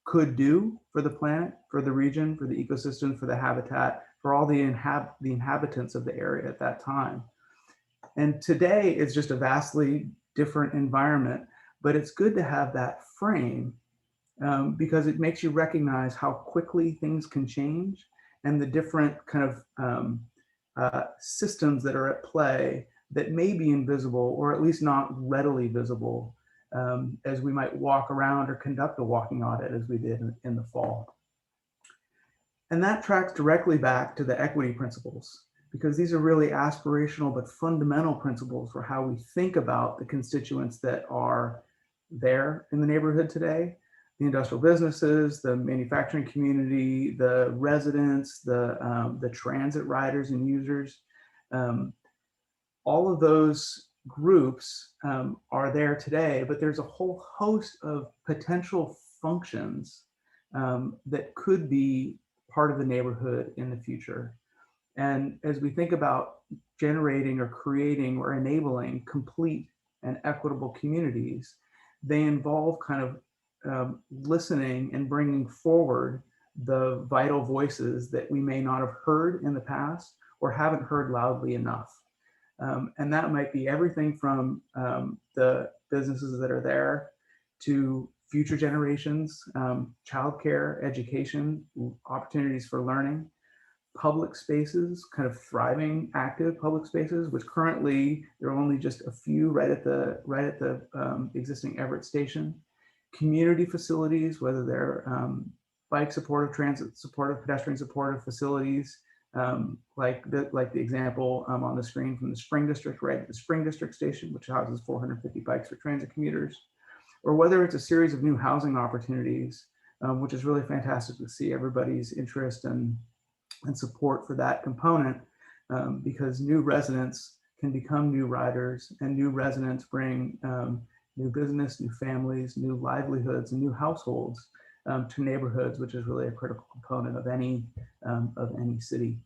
could do for the planet, for the region, for the ecosystem, for the habitat, for all the inhabitants of the area at that time. And today it's just a vastly different environment, but it's good to have that frame because it makes you recognize how quickly things can change and the different kind of systems that are at play that may be invisible or at least not readily visible as we might walk around or conduct a walking audit as we did in the fall. And that tracks directly back to the equity principles, because these are really aspirational but fundamental principles for how we think about the constituents that are there in the neighborhood today: the industrial businesses, the manufacturing community, the residents, the transit riders and users, all of those groups are there today, but there's a whole host of potential functions that could be part of the neighborhood in the future. And as we think about generating or creating or enabling complete and equitable communities, they involve kind of listening and bringing forward the vital voices that we may not have heard in the past or haven't heard loudly enough. And that might be everything from the businesses that are there to future generations, childcare, education, opportunities for learning, public spaces, kind of thriving, active public spaces, which currently there are only just a few right at the existing Everett Station. Community facilities, whether they're bike supportive, transit supportive, pedestrian supportive facilities, like the example on the screen from the Spring District, right at the Spring District Station, which houses 450 bikes for transit commuters, or whether it's a series of new housing opportunities, which is really fantastic to see everybody's interest and support for that component, because new residents can become new riders, and new residents bring new business, new families, new livelihoods, and new households to neighborhoods, which is really a critical component of any city.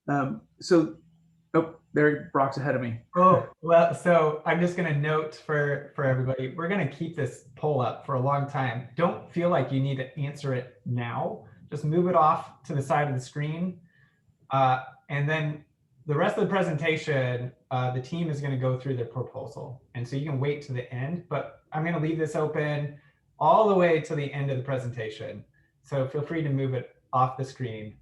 Oh, there, Brock's ahead of me. Oh, well, so I'm just going to note for everybody, we're going to keep this poll up for a long time. Don't feel like you need to answer it now. Just move it off to the side of the screen. And then the rest of the presentation, the team is going to go through their proposal. And so you can wait to the end, but I'm going to leave this open all the way to the end of the presentation. So feel free to move it off the screen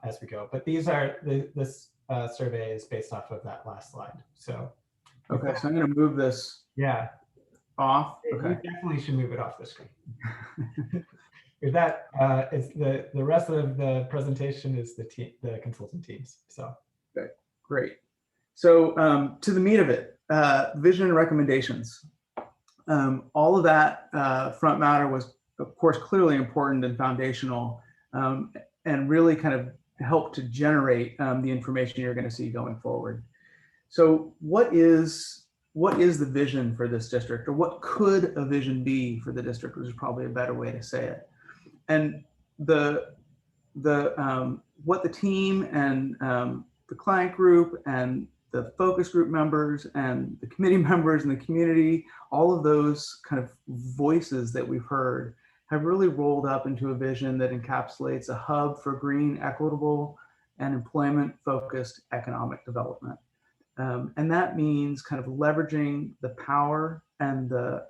as we go. But these are, this survey is based off of that last slide. So. Okay, so I'm going to move this off. Okay. You definitely should move it off the screen. With that, it's the rest of the presentation is the consultant teams. So okay, great. So to the meat of it, vision and recommendations. All of that front matter was, of course, clearly important and foundational, and really kind of helped to generate the information you're going to see going forward. So what is the vision for this district, or what could a vision be for the district, which is probably a better way to say it. And what the team and the client group and the focus group members and the committee members and the community, all of those kind of voices that we've heard have really rolled up into a vision that encapsulates a hub for green, equitable, and employment-focused economic development. And that means kind of leveraging the power and the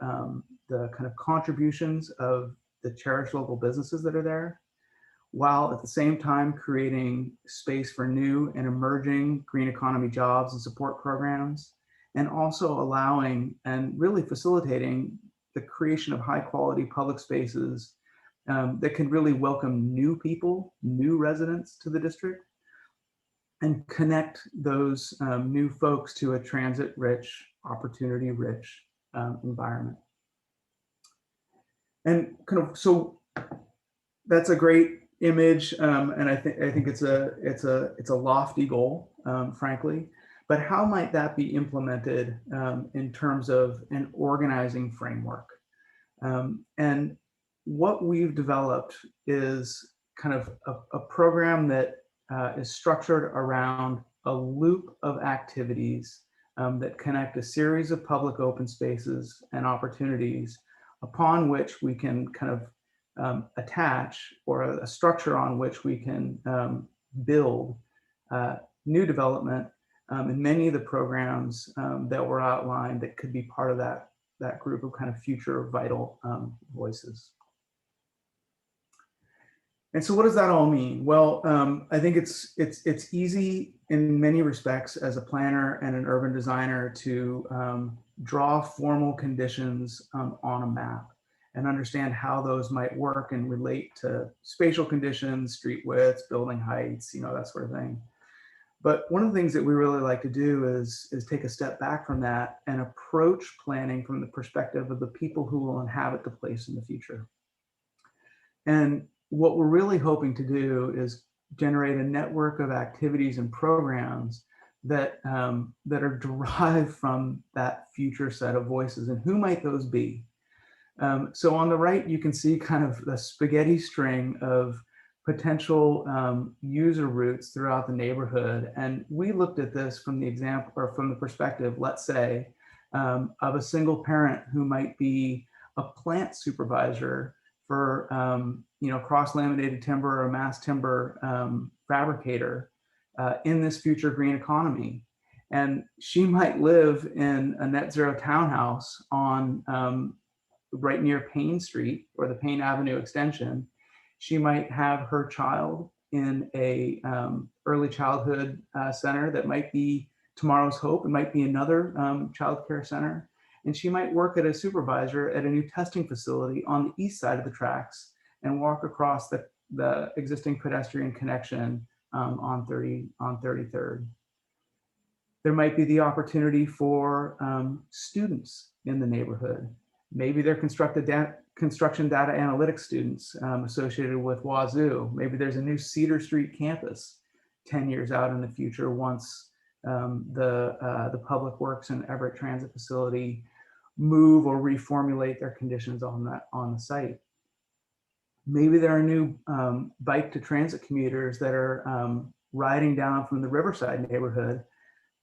kind of contributions of the cherished local businesses that are there, while at the same time creating space for new and emerging green economy jobs and support programs, and also allowing and really facilitating the creation of high quality public spaces that can really welcome new people, new residents to the district, and connect those new folks to a transit-rich, opportunity-rich environment. And kind of, so that's a great image, and I think it's a lofty goal, frankly. But how might that be implemented in terms of an organizing framework? And what we've developed is kind of a program that is structured around a loop of activities that connect a series of public open spaces and opportunities upon which we can kind of attach, or a structure on which we can build new development and many of the programs that were outlined that could be part of that group of kind of future vital voices. And so what does that all mean? Well, I think it's easy in many respects as a planner and an urban designer to draw formal conditions on a map and understand how those might work and relate to spatial conditions, street widths, building heights, that sort of thing. But one of the things that we really like to do is take a step back from that and approach planning from the perspective of the people who will inhabit the place in the future. And what we're really hoping to do is generate a network of activities and programs that that are derived from that future set of voices, and who might those be? So on the right, you can see kind of the spaghetti string of potential user routes throughout the neighborhood. And we looked at this from the example, or from the perspective, let's say, of a single parent who might be a plant supervisor for cross-laminated timber or mass timber fabricator in this future green economy. And she might live in a net zero townhouse on right near Payne Street or the Payne Avenue extension. She might have her child in a early childhood center that might be Tomorrow's Hope. It might be another childcare center. And she might work at a supervisor at a new testing facility on the east side of the tracks and walk across the existing pedestrian connection on 33rd. There might be the opportunity for students in the neighborhood. Maybe they're construction data analytics students associated with Wazoo. Maybe there's a new Cedar Street campus 10 years out in the future once the Public Works and Everett Transit Facility move or reformulate their conditions on the site. Maybe there are new bike to transit commuters that are riding down from the Riverside neighborhood,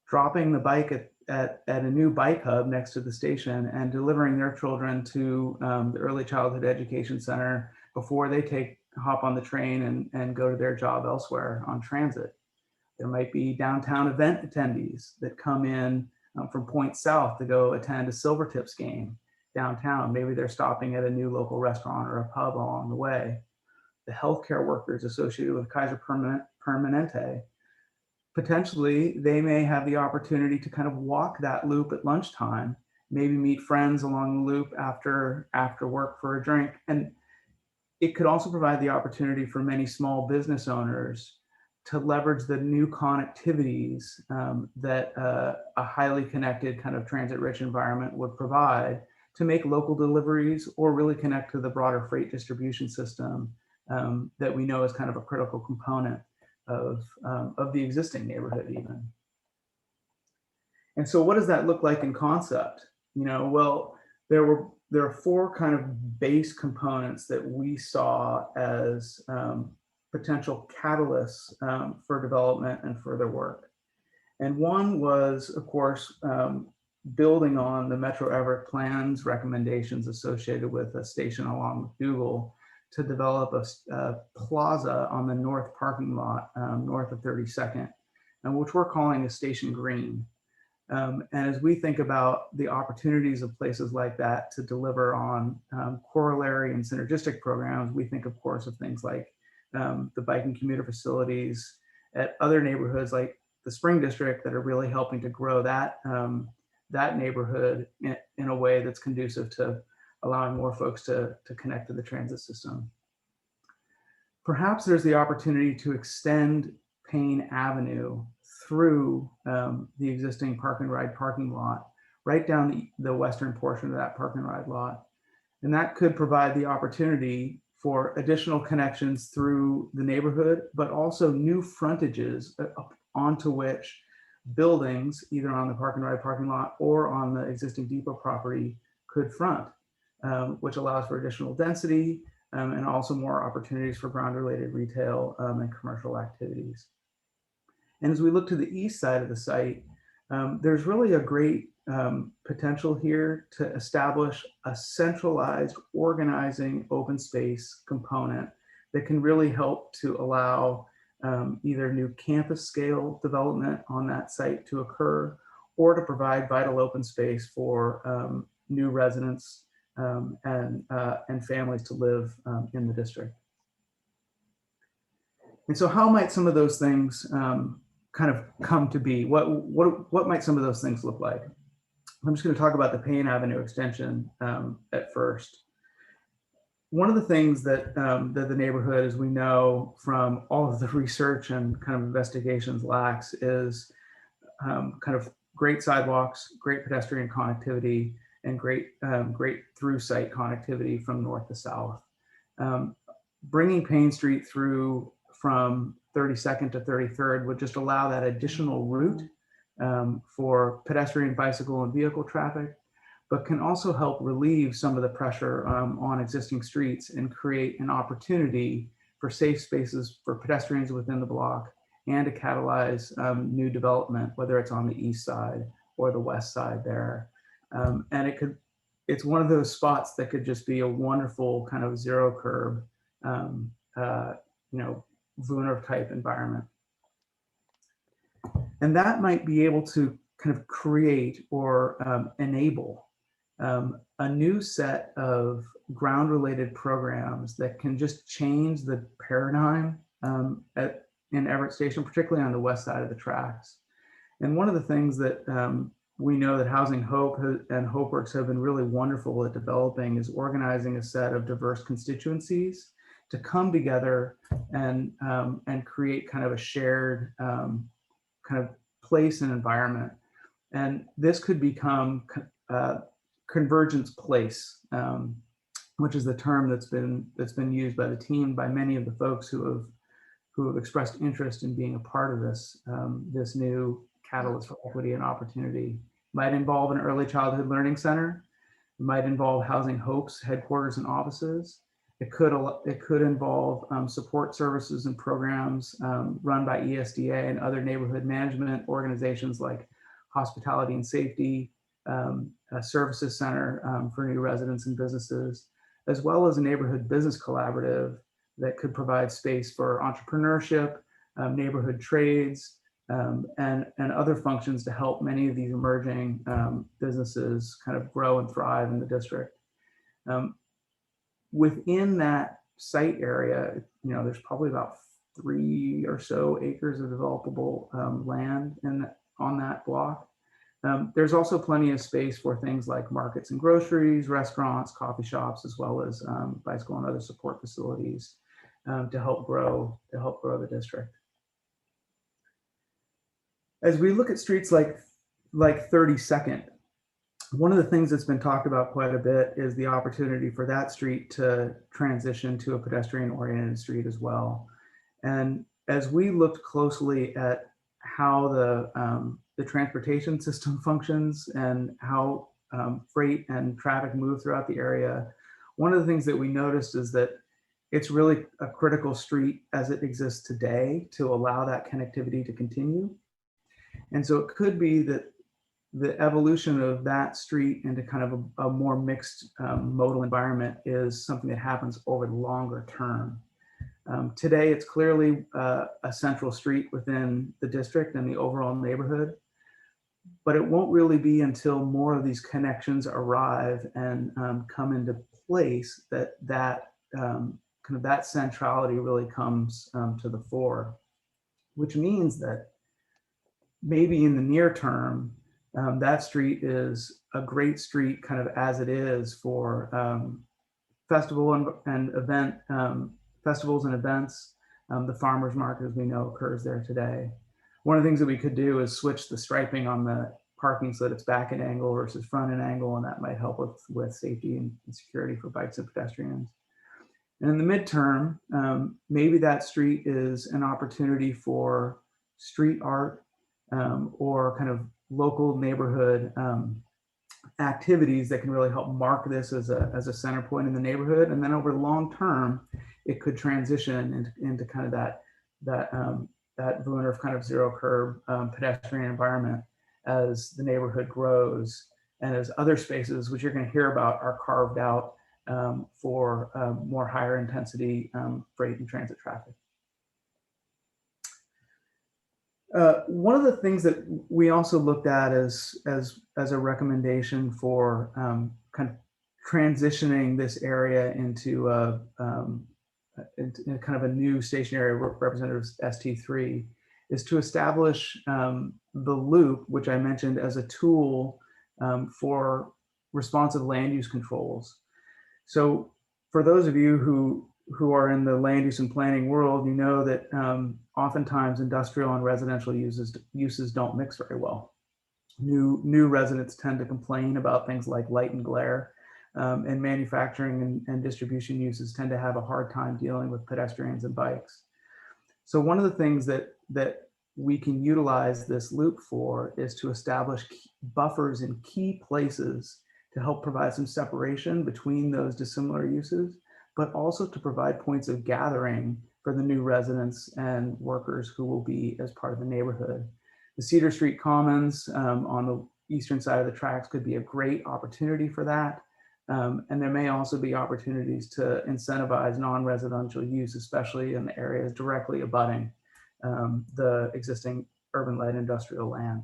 dropping the bike at a new bike hub next to the station and delivering their children to the Early Childhood Education Center before they hop on the train and go to their job elsewhere on transit. There might be downtown event attendees that come in from Point South to go attend a Silvertips game downtown. Maybe they're stopping at a new local restaurant or a pub along the way. The healthcare workers associated with Kaiser Permanente, potentially they may have the opportunity to kind of walk that loop at lunchtime, maybe meet friends along the loop after work for a drink. And it could also provide the opportunity for many small business owners to leverage the new connectivities that a highly connected kind of transit-rich environment would provide to make local deliveries or really connect to the broader freight distribution system that we know is kind of a critical component of the existing neighborhood even. And so what does that look like in concept? Well, there are four kind of base components that we saw as potential catalysts for development and further work. And one was, of course, building on the Metro Everett plan's recommendations associated with a station along with Google to develop a plaza on the north parking lot north of 32nd, and which we're calling a Station Green. And as we think about the opportunities of places like that to deliver on corollary and synergistic programs, we think, of course, of things like the bike and commuter facilities at other neighborhoods like the Spring District that are really helping to grow that neighborhood in a way that's conducive to allowing more folks to connect to the transit system. Perhaps there's the opportunity to extend Payne Avenue through the existing park and ride parking lot, right down the western portion of that park and ride lot. And that could provide the opportunity for additional connections through the neighborhood, but also new frontages onto which buildings, either on the park and ride parking lot or on the existing depot property, could front, which allows for additional density and also more opportunities for ground-related retail and commercial activities. And as we look to the east side of the site, there's really a great potential here to establish a centralized organizing open space component that can really help to allow either new campus scale development on that site to occur or to provide vital open space for new residents and families to live in the district. And so how might some of those things kind of come to be? What might some of those things look like? I'm just going to talk about the Payne Avenue extension at first. One of the things that the neighborhood, as we know from all of the research and kind of investigations, lacks is kind of great sidewalks, great pedestrian connectivity, and great through site connectivity from north to south. Bringing Payne Street through from 32nd to 33rd would just allow that additional route for pedestrian, bicycle, and vehicle traffic, but can also help relieve some of the pressure on existing streets and create an opportunity for safe spaces for pedestrians within the block and to catalyze new development, whether it's on the east side or the west side there. And it's one of those spots that could just be a wonderful kind of zero curb, Wiener type environment. And that might be able to kind of create or enable a new set of ground related programs that can just change the paradigm in Everett Station, particularly on the west side of the tracks. And one of the things that we know that Housing Hope and HopeWorks have been really wonderful at developing is organizing a set of diverse constituencies to come together and create kind of a shared kind of place and environment. And this could become Convergence Place, which is the term that's been used by the team, by many of the folks who have expressed interest in being a part of this new catalyst for equity and opportunity. Might involve an early childhood learning center. It might involve Housing Hope's headquarters and offices. It could involve support services and programs run by ESDA and other neighborhood management organizations like Hospitality and Safety, a services center for new residents and businesses, as well as a neighborhood business collaborative that could provide space for entrepreneurship, neighborhood trades, and other functions to help many of these emerging businesses kind of grow and thrive in the district. Within that site area, there's probably about 3 or so acres of developable land on that block. There's also plenty of space for things like markets and groceries, restaurants, coffee shops, as well as bicycle and other support facilities to help grow the district. As we look at streets like 32nd, one of the things that's been talked about quite a bit is the opportunity for that street to transition to a pedestrian-oriented street as well. And as we looked closely at how the transportation system functions and how freight and traffic move throughout the area, one of the things that we noticed is that it's really a critical street as it exists today to allow that connectivity to continue. And so it could be that the evolution of that street into kind of a more mixed modal environment is something that happens over the longer term. Today, it's clearly a central street within the district and the overall neighborhood, but it won't really be until more of these connections arrive and come into place that kind of that centrality really comes to the fore, which means that maybe in the near term, that street is a great street kind of as it is for festivals and events. The farmers market, as we know, occurs there today. One of the things that we could do is switch the striping on the parking so that it's back at angle versus front at angle, and that might help with safety and security for bikes and pedestrians. And in the midterm, maybe that street is an opportunity for street art or kind of local neighborhood activities that can really help mark this as a center point in the neighborhood. And then over the long term, it could transition into kind of that Wiener kind of zero curb pedestrian environment as the neighborhood grows and as other spaces, which you're going to hear about, are carved out for more higher intensity freight and transit traffic. One of the things that we also looked at as a recommendation for kind of transitioning this area into kind of a new station area representative ST3 is to establish the loop, which I mentioned as a tool for responsive land use controls. So for those of you who are in the land use and planning world, you know that oftentimes industrial and residential uses don't mix very well. New residents tend to complain about things like light and glare, and manufacturing and distribution uses tend to have a hard time dealing with pedestrians and bikes. So one of the things that we can utilize this loop for is to establish buffers in key places to help provide some separation between those dissimilar uses, but also to provide points of gathering for the new residents and workers who will be as part of the neighborhood. The Cedar Street Commons on the eastern side of the tracks could be a great opportunity for that. And there may also be opportunities to incentivize non-residential use, especially in the areas directly abutting the existing urban light industrial land.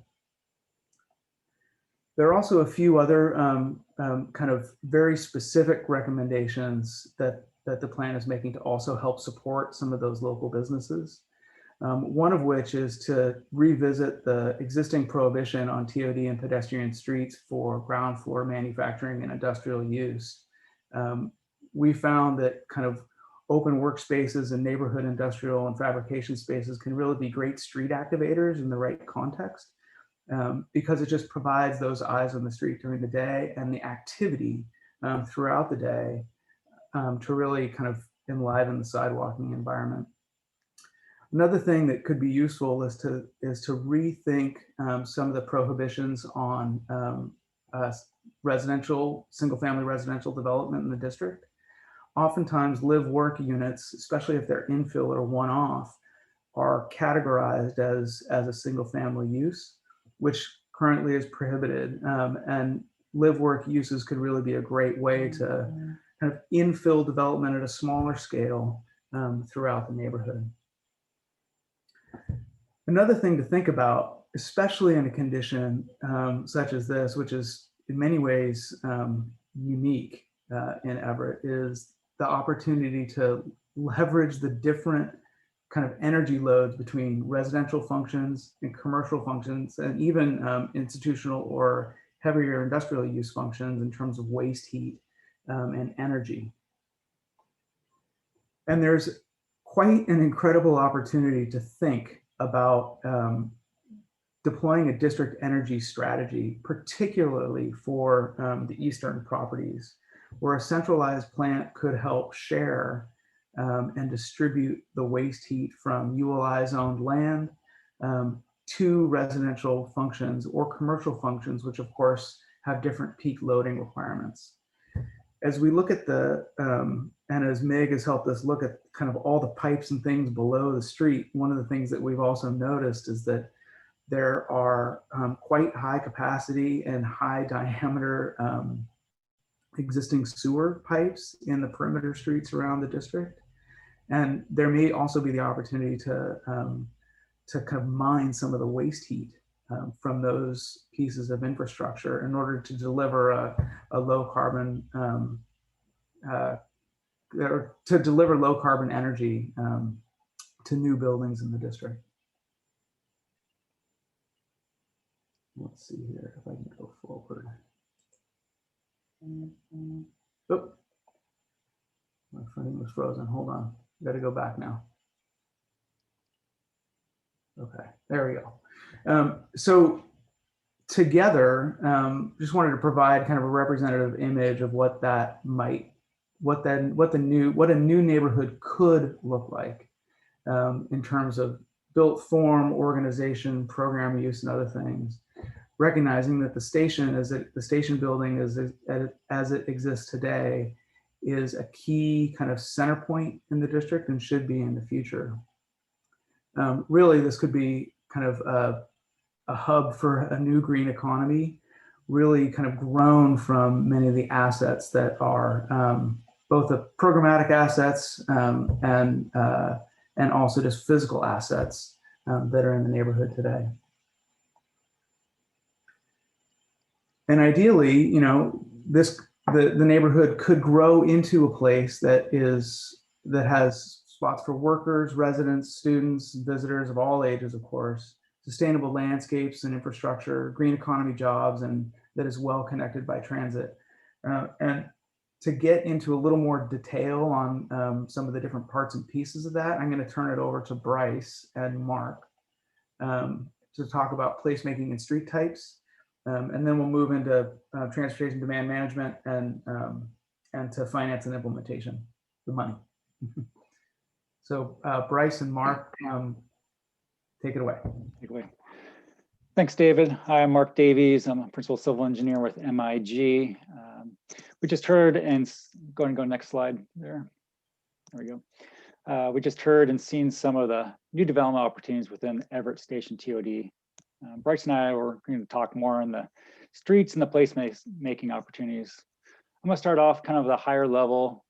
There are also a few other kind of very specific recommendations that the plan is making to also help support some of those local businesses. One of which is to revisit the existing prohibition on TOD and pedestrian streets for ground floor manufacturing and industrial use. We found that kind of open workspaces and neighborhood industrial and fabrication spaces can really be great street activators in the right context, because it just provides those eyes on the street during the day and the activity throughout the day to really kind of enliven the sidewalking environment. Another thing that could be useful is to rethink some of the prohibitions on single-family residential development in the district. Oftentimes, live-work units, especially if they're infill or one-off, are categorized as a single-family use, which currently is prohibited. And live-work uses could really be a great way to kind of infill development at a smaller scale throughout the neighborhood. Another thing to think about, especially in a condition such as this, which is in many ways unique in Everett, is the opportunity to leverage the different kind of energy loads between residential functions and commercial functions, and even institutional or heavier industrial use functions in terms of waste heat and energy. And there's quite an incredible opportunity to think about deploying a district energy strategy, particularly for the eastern properties, where a centralized plant could help share and distribute the waste heat from ULI-zoned land to residential functions or commercial functions, which of course have different peak loading requirements. As we look at and as Meg has helped us look at kind of all the pipes and things below the street, one of the things that we've also noticed is that there are quite high capacity and high diameter existing sewer pipes in the perimeter streets around the district. And there may also be the opportunity to kind of mine some of the waste heat from those pieces of infrastructure in order to deliver a low carbon, or to deliver low carbon energy to new buildings in the district. Let's see here if I can go forward. Oh, my frame was frozen. Hold on. Got to go back now. Okay, there we go. So together, just wanted to provide kind of a representative image of what that might, what a new neighborhood could look like in terms of built form, organization, program use, and other things. Recognizing that the station building as it exists today is a key kind of center point in the district and should be in the future. Really, this could be kind of a hub for a new green economy, really kind of grown from many of the assets that are both the programmatic assets and also just physical assets that are in the neighborhood today. And ideally, you know, the neighborhood could grow into a place that has spots for workers, residents, students, visitors of all ages, of course, sustainable landscapes and infrastructure, green economy jobs, and that is well connected by transit. And to get into a little more detail on some of the different parts and pieces of that, I'm going to turn it over to Bryce and Mark to talk about placemaking and street types. And then we'll move into transportation demand management and to finance and implementation, the money. So Bryce and Mark, Take it away. Take it away. Thanks, David. Hi, I'm Mark Davies. I'm a principal civil engineer with MIG. We just heard, and go next slide there. There we go. We just heard and seen some of the new development opportunities within Everett Station TOD. Bryce and I were going to talk more on the streets and the placemaking opportunities. I'm going to start off kind of the higher level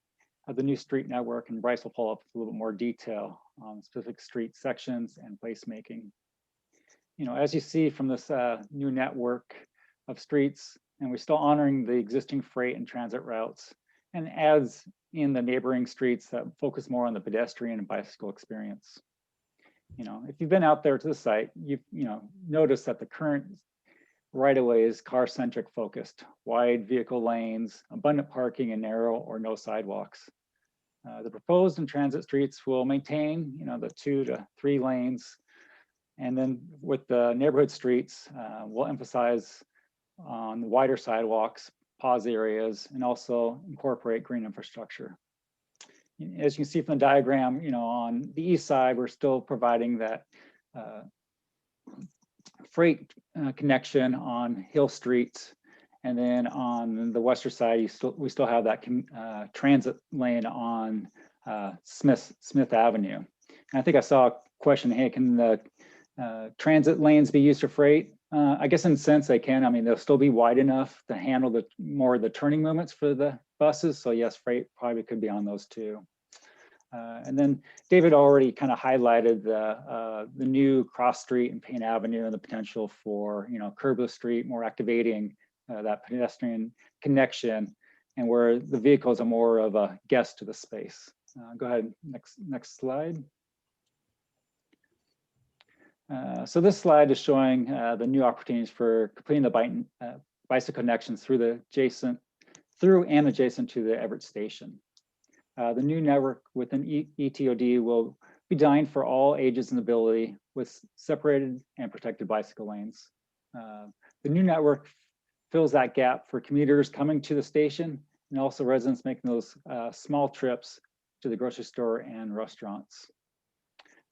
of the new street network, and Bryce will pull up a little bit more detail on specific street sections and placemaking. You know, as you see from this new network of streets, and we're still honoring the existing freight and transit routes, and adds in the neighboring streets that focus more on the pedestrian and bicycle experience. You know, if you've been out there to the site, you notice that the current right-of-way is car-centric focused, wide vehicle lanes, abundant parking, and narrow or no sidewalks. The proposed and transit streets will maintain, the 2 to 3 lanes. And then with the neighborhood streets, we'll emphasize on the wider sidewalks, pause areas, and also incorporate green infrastructure. As you can see from the diagram, on the east side, we're still providing that freight connection on Hill Street. And then on the western side, we still have that transit lane on Smith Avenue. And I think I saw a question, hey, can the transit lanes be used for freight? I guess in a sense they can. I mean, they'll still be wide enough to handle more of the turning movements for the buses. So yes, freight probably could be on those too. And then David already kind of highlighted the new Cross Street and Payne Avenue and the potential for curbless street, more activating that pedestrian connection, and where the vehicles are more of a guest to the space. Go ahead, next slide. So this slide is showing the new opportunities for completing the bicycle connections through and adjacent to the Everett Station. The new network within ETOD will be designed for all ages and ability with separated and protected bicycle lanes. The new network fills that gap for commuters coming to the station and also residents making those small trips to the grocery store and restaurants.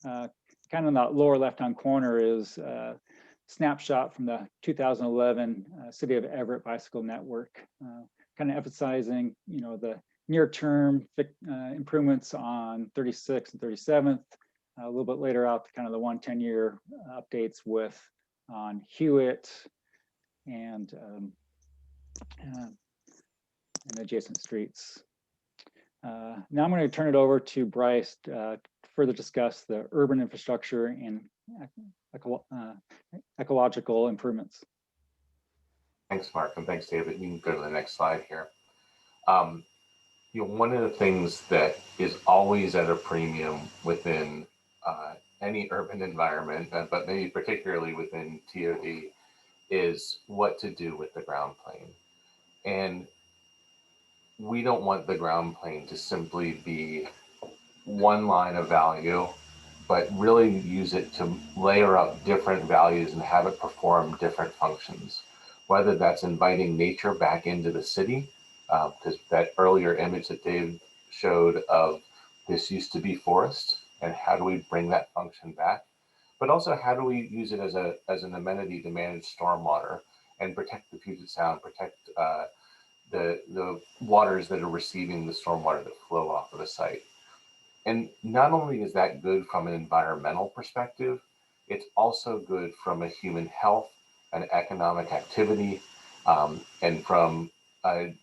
Kind of in that lower left-hand corner is a snapshot from the 2011 City of Everett Bicycle Network, kind of emphasizing, the near-term improvements on 36th and 37th. A little bit later out, kind of the 110-year updates on Hewitt and adjacent streets. Now I'm going to turn it over to Bryce to further discuss the urban infrastructure and ecological improvements. Thanks, Mark, and thanks, David. You can go to the next slide here. One of the things that is always at a premium within any urban environment, but maybe particularly within TOD, is what to do with the ground plane. And we don't want the ground plane to simply be one line of value, but really use it to layer up different values and have it perform different functions, whether that's inviting nature back into the city, because that earlier image that Dave showed of this used to be forest, and how do we bring that function back? But also, how do we use it as an amenity to manage stormwater and protect the Puget Sound, protect the waters that are receiving the stormwater that flow off of the site? And not only is that good from an environmental perspective, it's also good from a human health and economic activity, and from a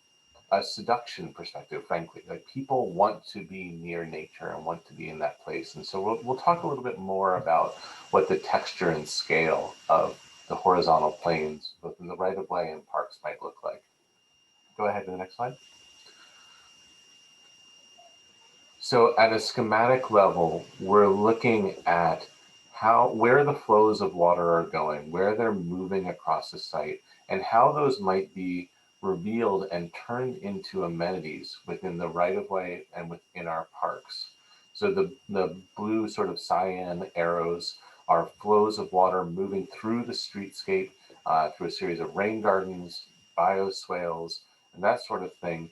seduction perspective, frankly. Like, people want to be near nature and want to be in that place. And so we'll talk a little bit more about what the texture and scale of the horizontal planes, both in the right-of-way and parks, might look like. Go ahead to the next slide. So at a schematic level, we're looking at where the flows of water are going, where they're moving across the site, and how those might be revealed and turned into amenities within the right-of-way and within our parks. So the blue sort of cyan arrows are flows of water moving through the streetscape, through a series of rain gardens, bioswales, and that sort of thing,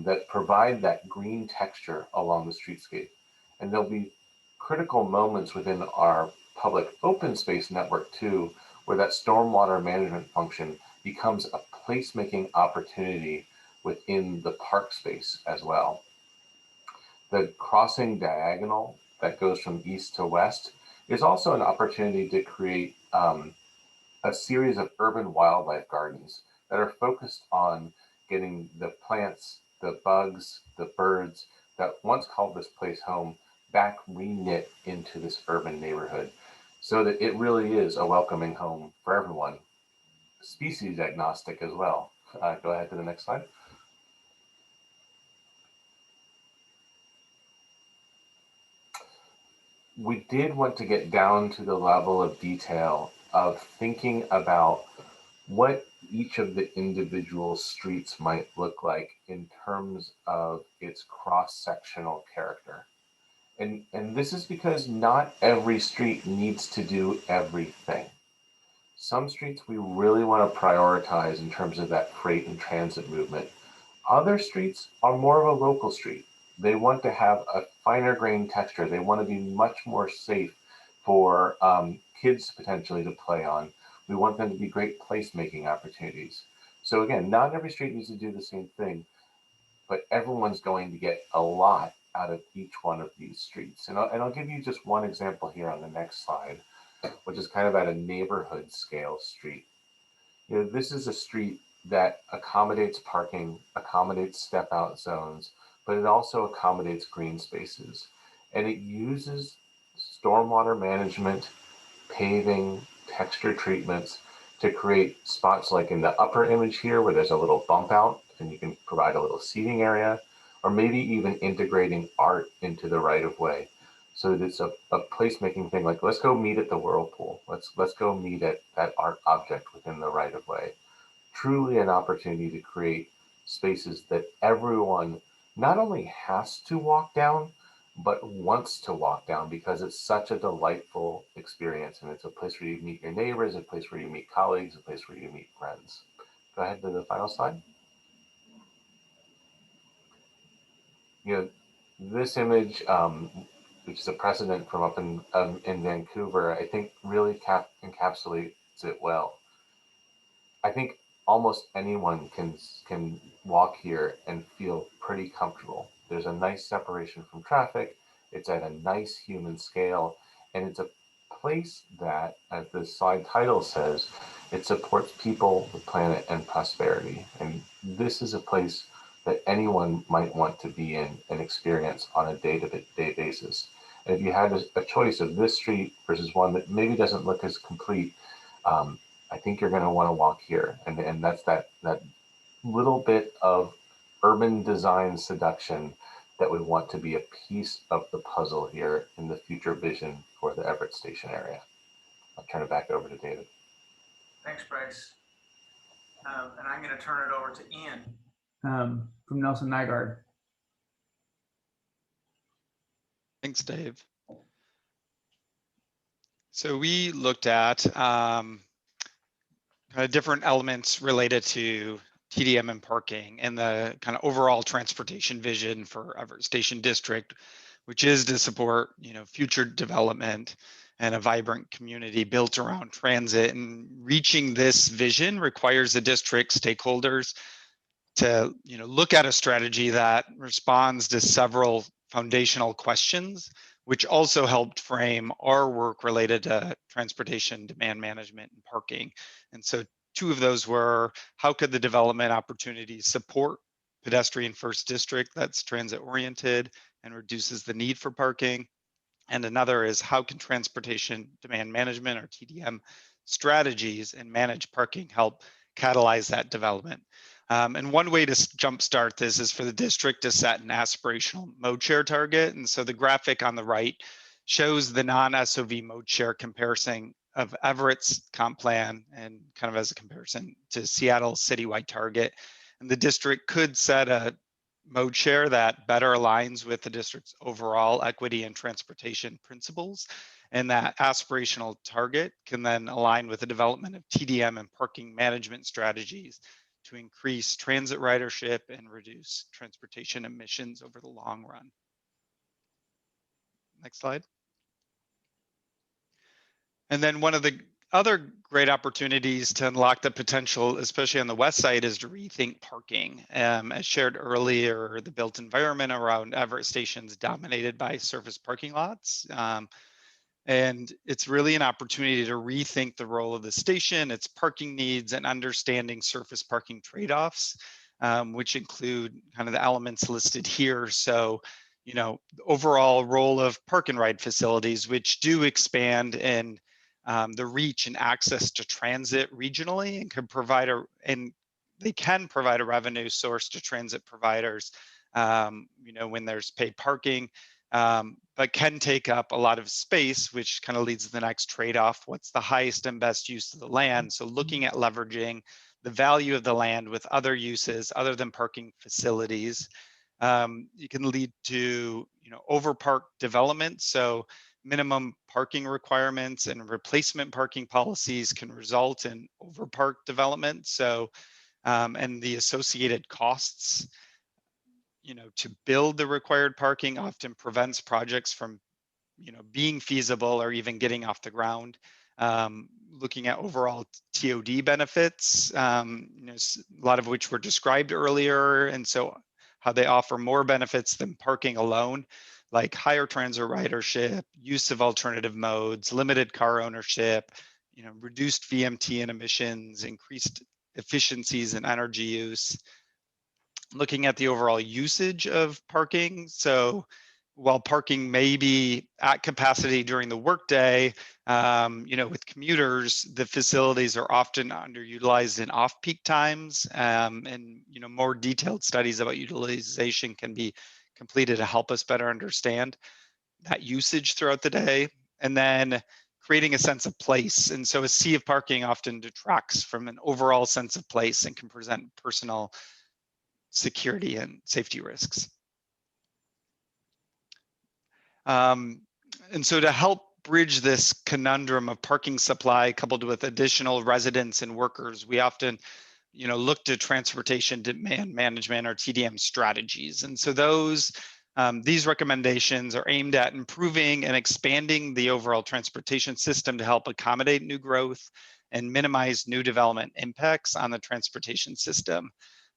that provide that green texture along the streetscape. And there'll be critical moments within our public open space network too, where that stormwater management function becomes a placemaking opportunity within the park space as well. The crossing diagonal that goes from east to west is also an opportunity to create a series of urban wildlife gardens that are focused on getting the plants, the bugs, the birds that once called this place home back re-knit into this urban neighborhood so that it really is a welcoming home for everyone, species agnostic as well. Go ahead to the next slide. We did want to get down to the level of detail of thinking about what each of the individual streets might look like in terms of its cross-sectional character. And this is because not every street needs to do everything. Some streets we really want to prioritize in terms of that freight and transit movement. Other streets are more of a local street. They want to have a finer grain texture. They want to be much more safe for kids potentially to play on. We want them to be great placemaking opportunities. So again, not every street needs to do the same thing, but everyone's going to get a lot out of each one of these streets. And I'll give you just one example here on the next slide, which is kind of at a neighborhood scale street. You know, this is a street that accommodates parking, accommodates step out zones, but it also accommodates green spaces. And it uses stormwater management, paving, texture treatments to create spots like in the upper image here where there's a little bump out and you can provide a little seating area, or maybe even integrating art into the right of way. So that it's a placemaking thing, like let's go meet at the whirlpool. Let's go meet at that art object within the right of way. Truly an opportunity to create spaces that everyone not only has to walk down, but wants to walk down because it's such a delightful experience. And it's a place where you meet your neighbors, a place where you meet colleagues, a place where you meet friends. Go ahead to the final slide. You know, this image, which is a precedent from up in Vancouver, I think really encapsulates it well. I think almost anyone can walk here and feel pretty comfortable. There's a nice separation from traffic. It's at a nice human scale, and it's a place that, as the slide title says, it supports people, the planet, and prosperity. And this is a place that anyone might want to be in and experience on a day-to-day basis. And if you had a choice of this street versus one that maybe doesn't look as complete, I think you're going to want to walk here. And that's that little bit of urban design seduction that we want to be a piece of the puzzle here in the future vision for the Everett Station area. I'll turn it back over to David. Thanks, Bryce. And I'm going to turn it over to Ian from Nelson Nygaard. Thanks, Dave. So we looked at kind of different elements related to TDM and parking and the kind of overall transportation vision for Everett Station District, which is to support, future development and a vibrant community built around transit. And reaching this vision requires the district stakeholders to, look at a strategy that responds to several foundational questions, which also helped frame our work related to transportation, demand management, and parking. And so two of those were, how could the development opportunities support pedestrian first district that's transit oriented and reduces the need for parking? And another is, how can transportation demand management, or TDM, strategies and managed parking help catalyze that development? And one way to jumpstart this is for the district to set an aspirational mode share target. And so the graphic on the right shows the non-SOV mode share comparison of Everett's comp plan and kind of as a comparison to Seattle's citywide target. And the district could set a mode share that better aligns with the district's overall equity and transportation principles. And that aspirational target can then align with the development of TDM and parking management strategies to increase transit ridership and reduce transportation emissions over the long run. Next slide. And then one of the other great opportunities to unlock the potential, especially on the west side, is to rethink parking. As shared earlier, the built environment around Everett Station is dominated by surface parking lots. And it's really an opportunity to rethink the role of the station, its parking needs, and understanding surface parking trade-offs, which include kind of the elements listed here. So, you know, the overall role of park and ride facilities, which do expand in the reach and access to transit regionally, and they can provide a revenue source to transit providers, you know, when there's paid parking. But can take up a lot of space, which kind of leads to the next trade-off. What's the highest and best use of the land? So looking at leveraging the value of the land with other uses other than parking facilities, you can lead to, you know, overpark development. So minimum parking requirements and replacement parking policies can result in overpark development. So, and the associated costs, you know, to build the required parking often prevents projects from, you know, being feasible or even getting off the ground. Looking at overall TOD benefits, you know, a lot of which were described earlier, and so how they offer more benefits than parking alone, like higher transit ridership, use of alternative modes, limited car ownership, you know, reduced VMT and emissions, increased efficiencies in energy use. Looking at the overall usage of parking. So while parking may be at capacity during the workday, you know, with commuters, the facilities are often underutilized in off-peak times, and, you know, more detailed studies about utilization can be completed to help us better understand that usage throughout the day. And then creating a sense of place. And so a sea of parking often detracts from an overall sense of place and can present personal security and safety risks. And so to help bridge this conundrum of parking supply coupled with additional residents and workers, we often, you know, look to transportation demand management or TDM strategies. And so these recommendations are aimed at improving and expanding the overall transportation system to help accommodate new growth and minimize new development impacts on the transportation system.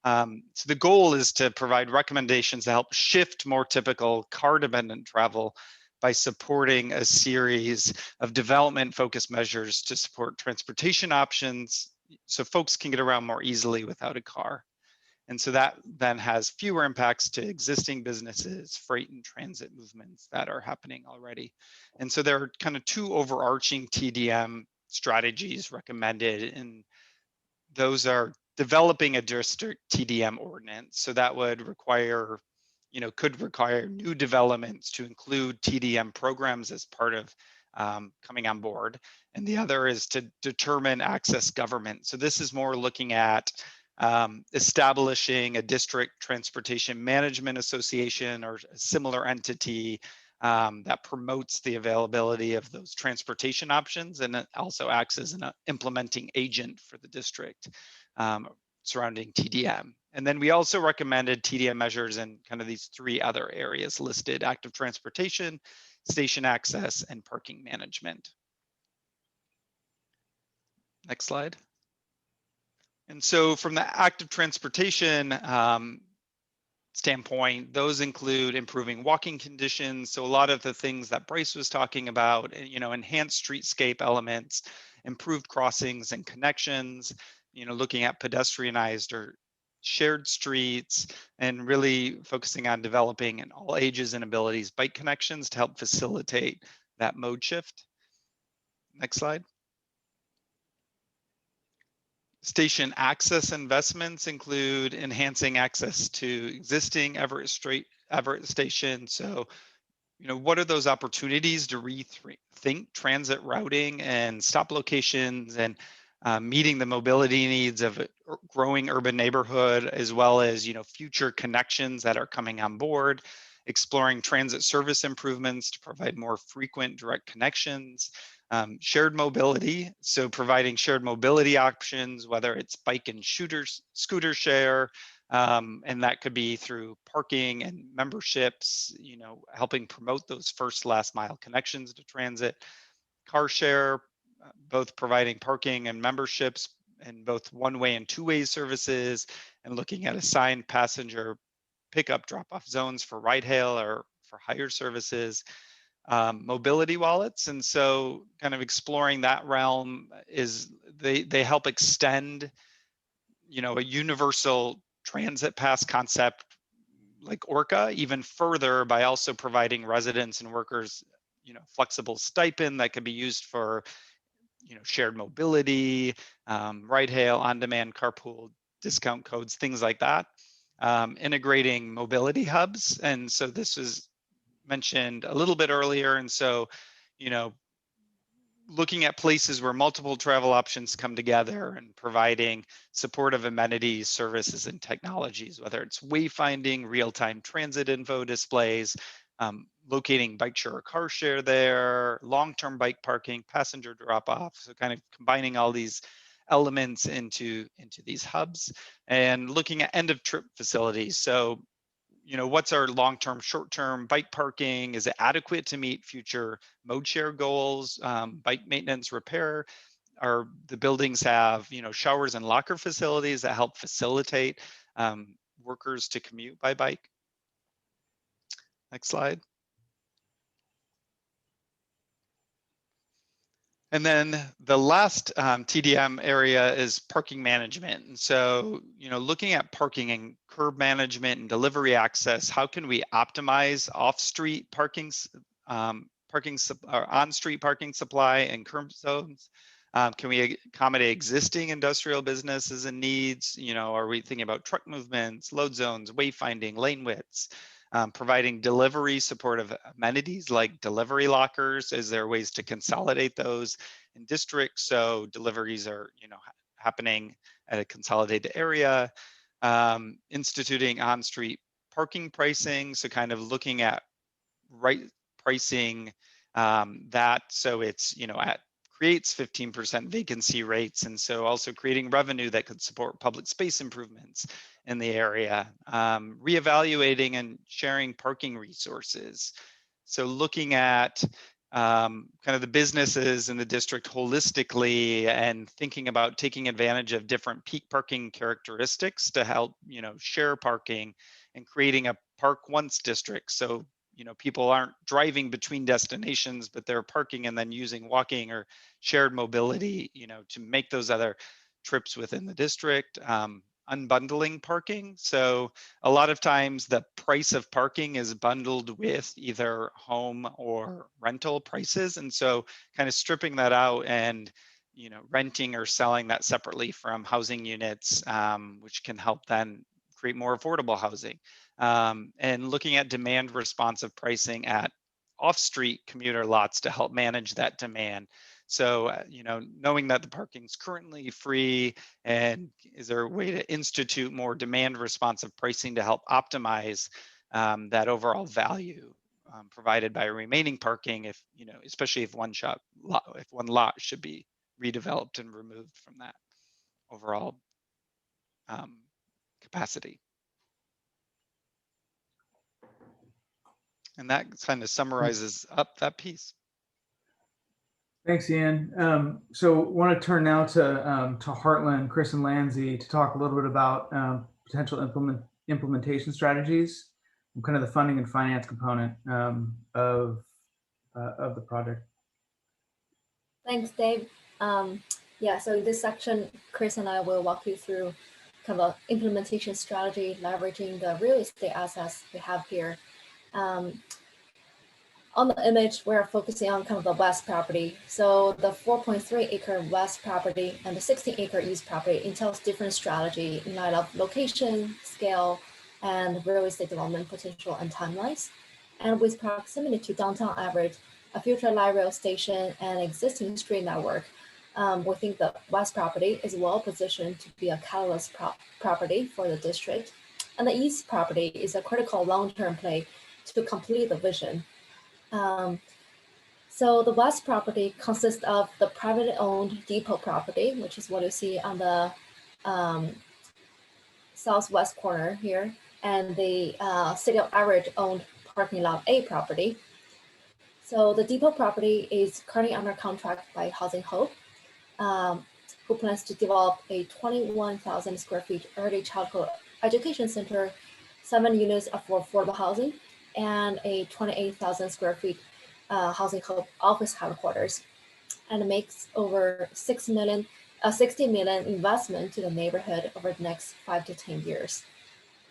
So the goal is to provide recommendations to help shift more typical car-dependent travel by supporting a series of development-focused measures to support transportation options so folks can get around more easily without a car. And so that then has fewer impacts to existing businesses, freight and transit movements that are happening already. And so there are kind of two overarching TDM strategies recommended, and those are developing a district TDM ordinance. So that would require, you know, could require new developments to include TDM programs as part of coming on board. And the other is to determine access government. So this is more looking at establishing a district transportation management association or a similar entity that promotes the availability of those transportation options, and it also acts as an implementing agent for the district surrounding TDM. And then we also recommended TDM measures in kind of these three other areas listed: active transportation, station access, and parking management. Next slide. And so from the active transportation standpoint, those include improving walking conditions. So a lot of the things that Bryce was talking about, you know, enhanced streetscape elements, improved crossings and connections, you know, looking at pedestrianized or shared streets, and really focusing on developing in all ages and abilities bike connections to help facilitate that mode shift. Next slide. Station access investments include enhancing access to existing Everett Station. So, you know, what are those opportunities to rethink transit routing and stop locations and meeting the mobility needs of a growing urban neighborhood, as well as, you know, future connections that are coming on board, exploring transit service improvements to provide more frequent direct connections. Shared mobility, so providing shared mobility options, whether it's bike and scooter share, and that could be through parking and memberships, you know, helping promote those first last mile connections to transit. Car share, both providing parking and memberships in both one-way and two-way services, and looking at assigned passenger pickup drop-off zones for ride hail or for hire services, mobility wallets. And so kind of exploring that realm is they help extend, a universal transit pass concept like Orca even further by also providing residents and workers, flexible stipend that could be used for, shared mobility, ride hail, on-demand carpool, discount codes, things like that. Integrating mobility hubs. And so this was mentioned a little bit earlier. And so, looking at places where multiple travel options come together and providing supportive amenities, services, and technologies, whether it's wayfinding, real-time transit info displays, locating bike share or car share there, long-term bike parking, passenger drop-off. So kind of combining all these elements into these hubs, and looking at end of trip facilities. So, what's our long-term, short-term bike parking? Is it adequate to meet future mode share goals? Bike maintenance, repair? Are the buildings have, showers and locker facilities that help facilitate workers to commute by bike? Next slide. And then the last TDM area is parking management. And so, looking at parking and curb management and delivery access, how can we optimize off-street parking, on-street parking supply and curb zones? Can we accommodate existing industrial businesses and needs? Are we thinking about truck movements, load zones, wayfinding, lane widths? Providing delivery supportive amenities like delivery lockers. Is there ways to consolidate those in districts so deliveries are happening at a consolidated area? Instituting on-street parking pricing, so kind of looking at pricing that so it's creates 15% vacancy rates, and so also creating revenue that could support public space improvements in the area. Reevaluating and sharing parking resources. So looking at kind of the businesses in the district holistically and thinking about taking advantage of different peak parking characteristics to help, share parking and creating a park once district. So people aren't driving between destinations, but they're parking and then using walking or shared mobility, to make those other trips within the district. Unbundling parking. So a lot of times the price of parking is bundled with either home or rental prices. And so kind of stripping that out and, renting or selling that separately from housing units, which can help then create more affordable housing. And looking at demand responsive pricing at off-street commuter lots to help manage that demand. So, knowing that the parking is currently free, and is there a way to institute more demand responsive pricing to help optimize that overall value provided by remaining parking, if, especially if one lot should be redeveloped and removed from that overall capacity. And that kind of summarizes up that piece. Thanks, Ian. So want to turn now to Heartland, Chris and Lanzi to talk a little bit about potential implementation strategies and kind of the funding and finance component of the project. Thanks, Dave. Yeah, so in this section, Chris and I will walk you through kind of an implementation strategy, leveraging the real estate assets we have here. On the image, we're focusing on kind of the west property. So the 4.3 acre west property and the 16 acre east property entails different strategy in light of location, scale, and real estate development potential and timelines. And with proximity to downtown Everett, a future light rail station, and existing street network, we think the west property is well positioned to be a catalyst property for the district. And the east property is a critical long-term play to complete the vision. So the west property consists of the privately owned depot property, which is what you see on the southwest corner here, and the City of Everett owned parking lot A property. So the depot property is currently under contract by Housing Hope, who plans to develop a 21,000 square feet early childhood education center, 7 units for affordable housing, and a 28,000 square feet Housing Hope office headquarters, and makes over 60 million investment to the neighborhood over the next 5 to 10 years.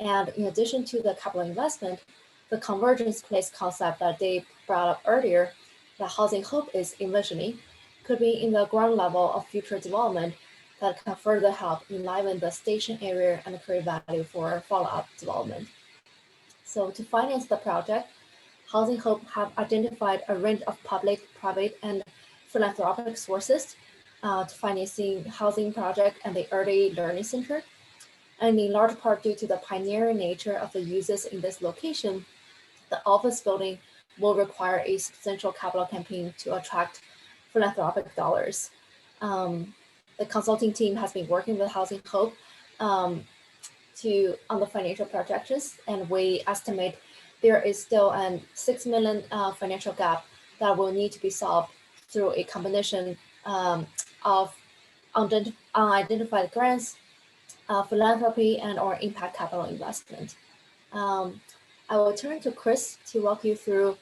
And in addition to the capital investment, the Convergence Place concept that they brought up earlier, that Housing Hope is envisioning, could be in the ground level of future development that can further help enliven the station area and create value for follow-up development. So to finance the project, Housing Hope have identified a range of public, private, and philanthropic sources to financing housing project and the early learning center. And in large part due to the pioneering nature of the uses in this location, the office building will require a substantial capital campaign to attract philanthropic dollars. The consulting team has been working with Housing Hope on the financial projections, and we estimate there is still a $6 million financial gap that will need to be solved through a combination of unidentified grants, philanthropy, and or impact capital investment. I will turn to Chris to walk you through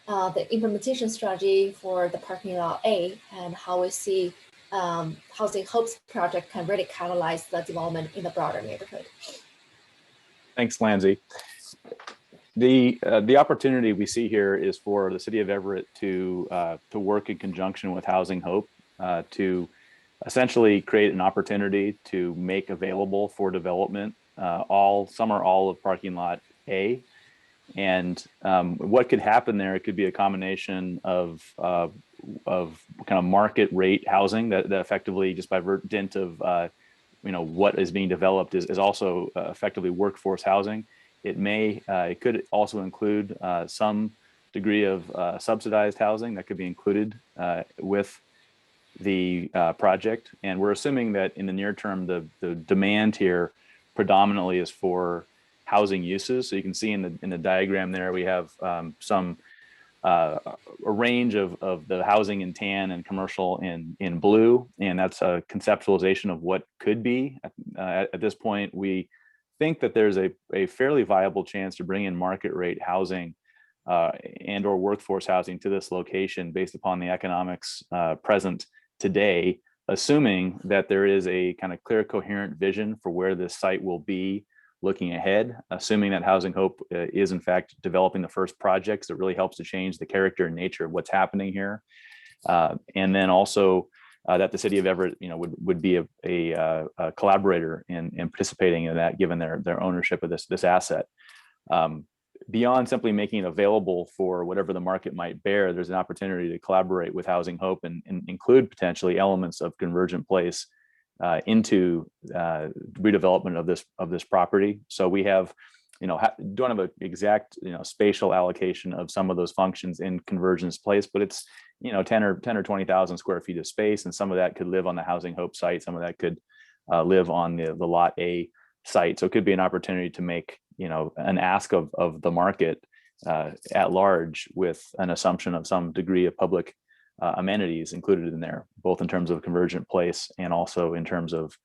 the implementation strategy for the parking lot A and how we see Housing Hope's project can really catalyze the development in the broader neighborhood. Thanks, Lanzi. The opportunity we see here is for the city of Everett to work in conjunction with Housing Hope to essentially create an opportunity to make available for development some or all of parking lot A. And what could happen there, it could be a combination of kind of market rate housing that effectively, just by dint of what is being developed, is also effectively workforce housing. It could also include some degree of subsidized housing that could be included with the project. And we're assuming that in the near term, the demand here predominantly is for housing uses. So you can see in the diagram there, we have a range of the housing in tan and commercial in blue, and that's a conceptualization of what could be. At this point, we think that there's a fairly viable chance to bring in market rate housing and or workforce housing to this location based upon the economics present today, assuming that there is a kind of clear, coherent vision for where this site will be looking ahead, assuming that Housing Hope is in fact developing the first projects that really helps to change the character and nature of what's happening here. And then also that the city of Everett, would be a collaborator in participating in that, given their ownership of this asset. Beyond simply making it available for whatever the market might bear, there's an opportunity to collaborate with Housing Hope and include potentially elements of Convergent Place into redevelopment of this property. So we have, don't have an exact spatial allocation of some of those functions in Convergence Place, but it's 10 or 20,000 square feet of space, and some of that could live on the Housing Hope site, some of that could live on the lot A site. So it could be an opportunity to make an ask of the market at large, with an assumption of some degree of public amenities included in there, both in terms of Convergent Place and also in terms of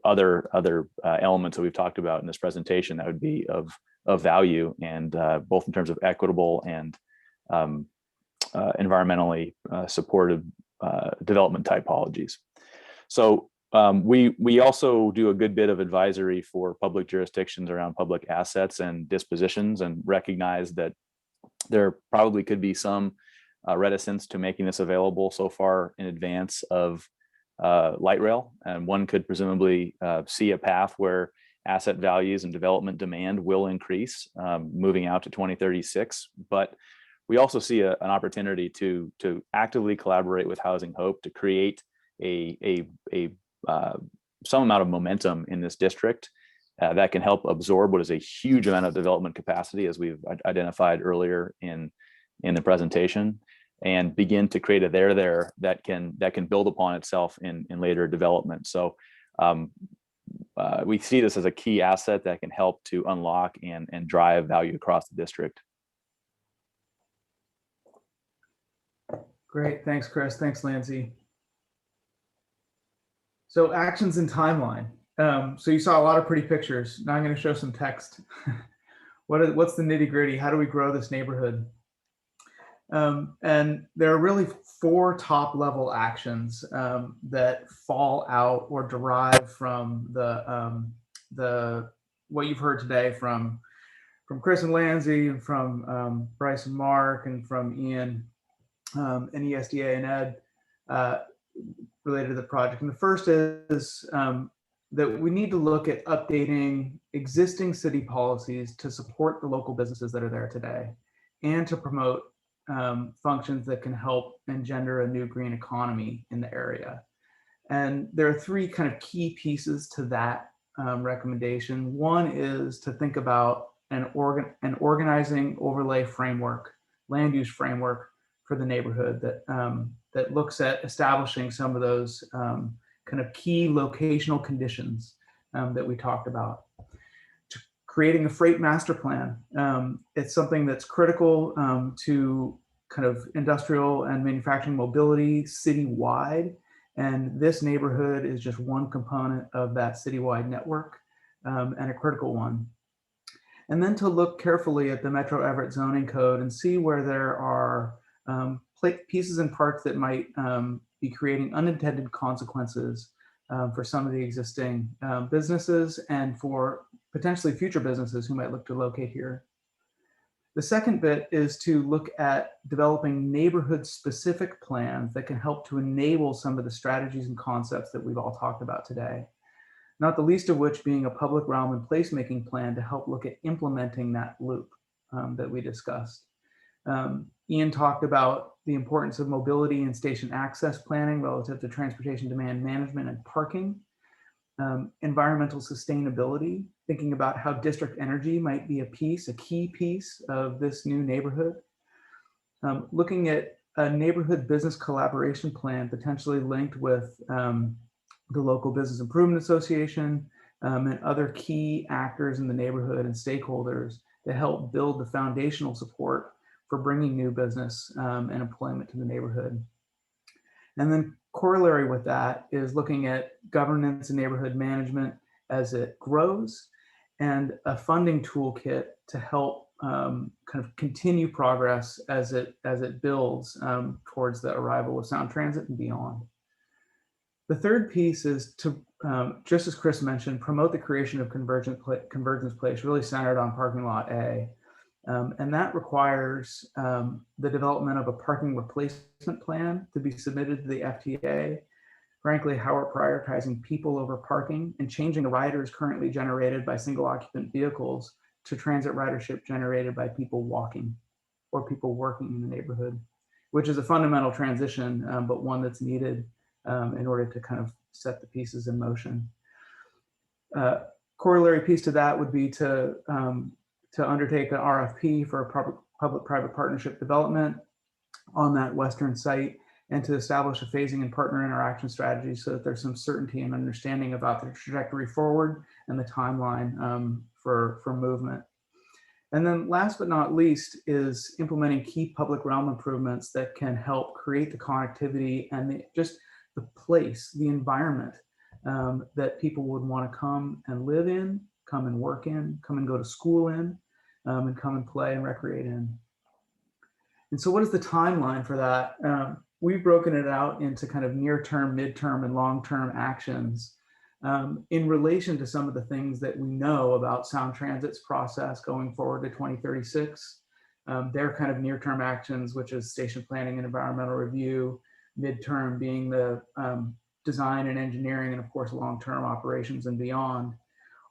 other elements that we've talked about in this presentation that would be of value, and both in terms of equitable and environmentally supportive development typologies. So we also do a good bit of advisory for public jurisdictions around public assets and dispositions, and recognize that there probably could be some reticence to making this available so far in advance of light rail. And one could presumably see a path where asset values and development demand will increase moving out to 2036. But we also see an opportunity to actively collaborate with Housing Hope to create some amount of momentum in this district that can help absorb what is a huge amount of development capacity, as we've identified earlier in the presentation, and begin to create a there that can build upon itself in later development. So we see this as a key asset that can help to unlock and drive value across the district. Great, thanks, Chris. Thanks, Lindsay. So actions and timeline. So you saw a lot of pretty pictures. Now I'm going to show some text. What's the nitty gritty? How do we grow this neighborhood? And there are really 4 top level actions that fall out or derive from the what you've heard today from Chris and Lindsay, and from Bryce and Mark, and from Ian and ESDA and Ed related to the project. And the first is that we need to look at updating existing city policies to support the local businesses that are there today, and to promote functions that can help engender a new green economy in the area. And there are 3 kind of key pieces to that recommendation. One is to think about an organizing overlay framework, land use framework for the neighborhood that looks at establishing some of those kind of key locational conditions that we talked about. Creating a freight master plan. It's something that's critical to kind of industrial and manufacturing mobility citywide. And this neighborhood is just one component of that citywide network, and a critical one. And then to look carefully at the Metro Everett zoning code and see where there are pieces and parts that might be creating unintended consequences for some of the existing businesses, and for potentially future businesses who might look to locate here. The second bit is to look at developing neighborhood-specific plans that can help to enable some of the strategies and concepts that we've all talked about today. Not the least of which being a public realm and placemaking plan to help look at implementing that loop that we discussed. Ian talked about the importance of mobility and station access planning relative to transportation demand management and parking. Environmental sustainability, thinking about how district energy might be a key piece of this new neighborhood. Looking at a neighborhood business collaboration plan potentially linked with the local business improvement association and other key actors in the neighborhood and stakeholders to help build the foundational support for bringing new business and employment to the neighborhood. And then corollary with that is looking at governance and neighborhood management as it grows, and a funding toolkit to help kind of continue progress as it builds towards the arrival of Sound Transit and beyond. The third piece is to, just as Chris mentioned, promote the creation of Convergence Place, really centered on parking lot A. And that requires the development of a parking replacement plan to be submitted to the FTA. Frankly, how we're prioritizing people over parking and changing the riders currently generated by single occupant vehicles to transit ridership generated by people walking or people working in the neighborhood, which is a fundamental transition, but one that's needed in order to kind of set the pieces in motion. Corollary piece to that would be to undertake an RFP for a public-private partnership development on that western site, and to establish a phasing and partner interaction strategy so that there's some certainty and understanding about the trajectory forward and the timeline for movement. And then last but not least is implementing key public realm improvements that can help create the connectivity and just the place, the environment that people would want to come and live in, come and work in, come and go to school in, and come and play and recreate in. And so what is the timeline for that? We've broken it out into kind of near-term, mid-term, and long-term actions in relation to some of the things that we know about Sound Transit's process going forward to 2036. They're kind of near-term actions, which is station planning and environmental review, mid-term being the design and engineering, and of course, long-term operations and beyond.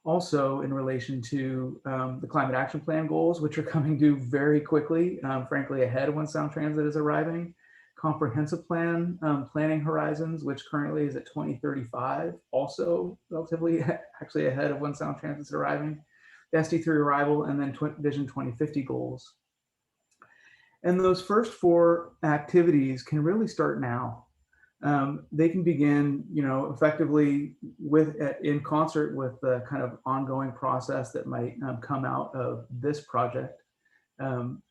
Also in relation to the climate action plan goals, which are coming due very quickly, frankly, ahead of when Sound Transit is arriving. Comprehensive plan planning horizons, which currently is at 2035, also relatively actually ahead of when Sound Transit is arriving. The SD3 arrival, and then Vision 2050 goals. And those first 4 activities can really start now. They can begin, effectively in concert with the kind of ongoing process that might come out of this project.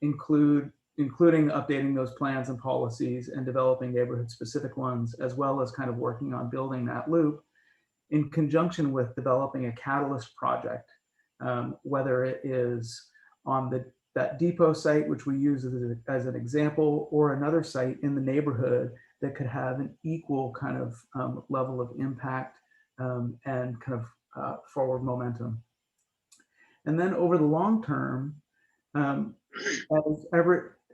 Include including updating those plans and policies and developing neighborhood specific ones, as well as kind of working on building that loop in conjunction with developing a catalyst project, whether it is on that depot site, which we use as an example, or another site in the neighborhood that could have an equal kind of level of impact and kind of forward momentum. And then over the long term,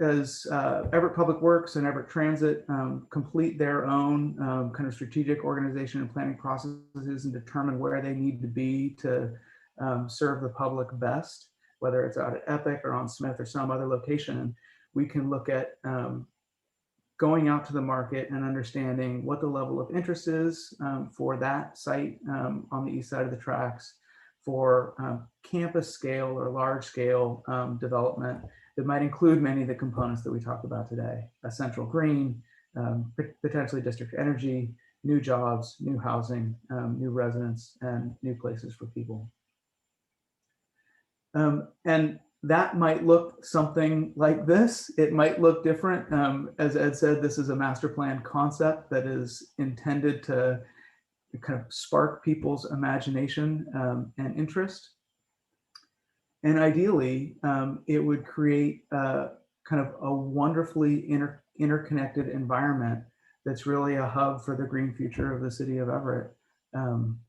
as Everett Public Works and Everett Transit complete their own kind of strategic organization and planning processes and determine where they need to be to serve the public best, whether it's out at Epic or on Smith or some other location, we can look at going out to the market and understanding what the level of interest is for that site on the east side of the tracks, for campus scale or large scale development that might include many of the components that we talked about today: a central green, potentially district energy, new jobs, new housing, new residents, and new places for people. And that might look something like this. It might look different. As Ed said, this is a master plan concept that is intended to kind of spark people's imagination and interest. And ideally, it would create kind of a wonderfully interconnected environment that's really a hub for the green future of the city of Everett,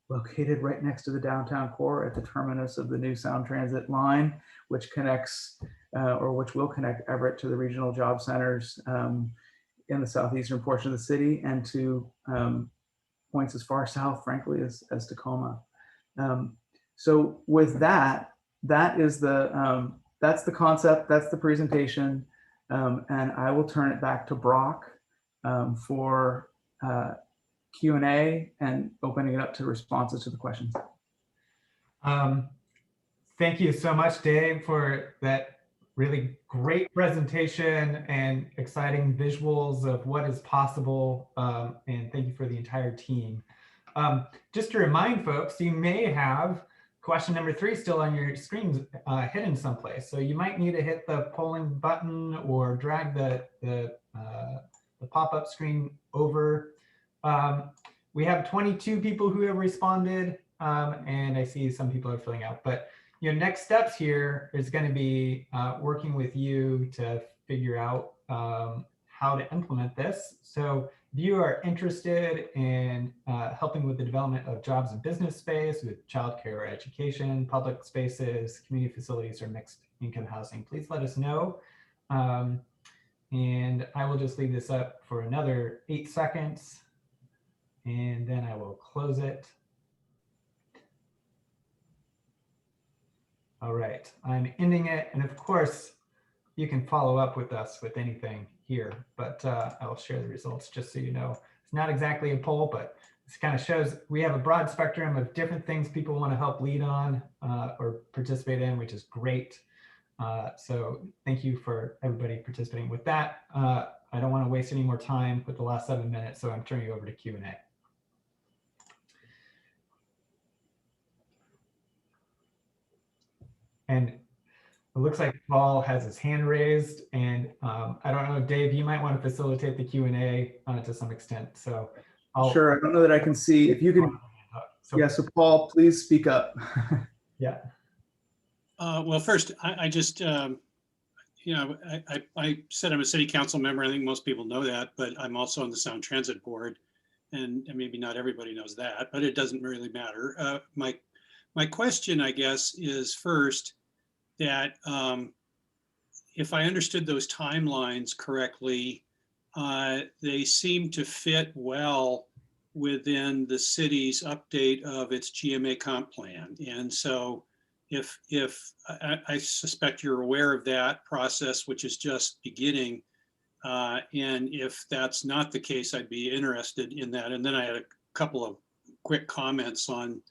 located right next to the downtown core at the terminus of the new Sound Transit line, which connects or which will connect Everett to the regional job centers in the southeastern portion of the city and to points as far south, frankly, as Tacoma. So with that, that is that's the concept, that's the presentation, and I will turn it back to Brock for Q&A and opening it up to responses to the questions. Thank you so much, Dave, for that really great presentation and exciting visuals of what is possible. And thank you for the entire team. Just to remind folks, you may have question number 3 still on your screens hidden someplace. So you might need to hit the polling button or drag the pop-up screen over. We have 22 people who have responded, and I see some people are filling out. But next steps here is going to be working with you to figure out how to implement this. So if you are interested in helping with the development of jobs and business space with childcare or education, public spaces, community facilities, or mixed income housing, please let us know. And I will just leave this up for another 8 seconds, and then I will close it. All right, I'm ending it. And of course, you can follow up with us with anything here, but I'll share the results just so you know. It's not exactly a poll, but this kind of shows we have a broad spectrum of different things people want to help lead on or participate in, which is great. So thank you for everybody participating with that. I don't want to waste any more time with the last 7 minutes, so I'm turning you over to Q&A. And it looks like Paul has his hand raised, and I don't know, Dave, you might want to facilitate the Q&A to some extent. So sure, I don't know that I can see. If you can, yeah, so Paul, please speak up. Yeah. Well, first, I just, I said I'm a city council member. I think most people know that, but I'm also on the Sound Transit Board, and maybe not everybody knows that, but it doesn't really matter. My question, I guess, is first that if I understood those timelines correctly, they seem to fit well within the city's update of its GMA comp plan. And so if I suspect you're aware of that process, which is just beginning, and if that's not the case, I'd be interested in that. And then I had a couple of quick comments on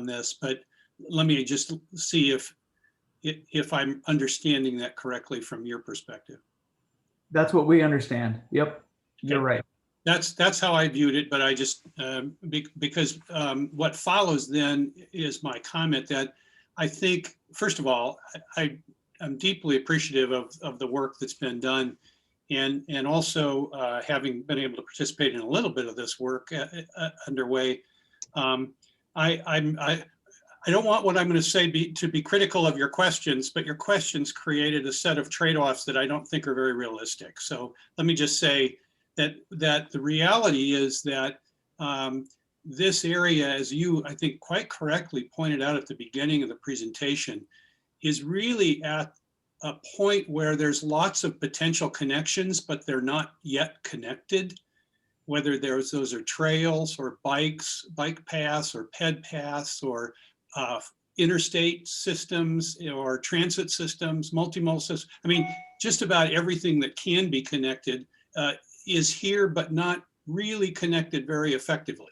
this, but let me just see if I'm understanding that correctly from your perspective. That's what we understand. Yep, you're right. That's how I viewed it, but I just because what follows then is my comment that I think, first of all, I I'm deeply appreciative of the work that's been done, and also having been able to participate in a little bit of this work underway. I don't want what I'm going to say to be critical of your questions, but your questions created a set of trade-offs that I don't think are very realistic. So let me just say that the reality is that this area, as you, I think, quite correctly pointed out at the beginning of the presentation, is really at a point where there's lots of potential connections, but they're not yet connected. Whether those are trails or bikes, bike paths or ped paths or interstate systems or transit systems, multimodal systems. I mean, just about everything that can be connected is here, but not really connected very effectively.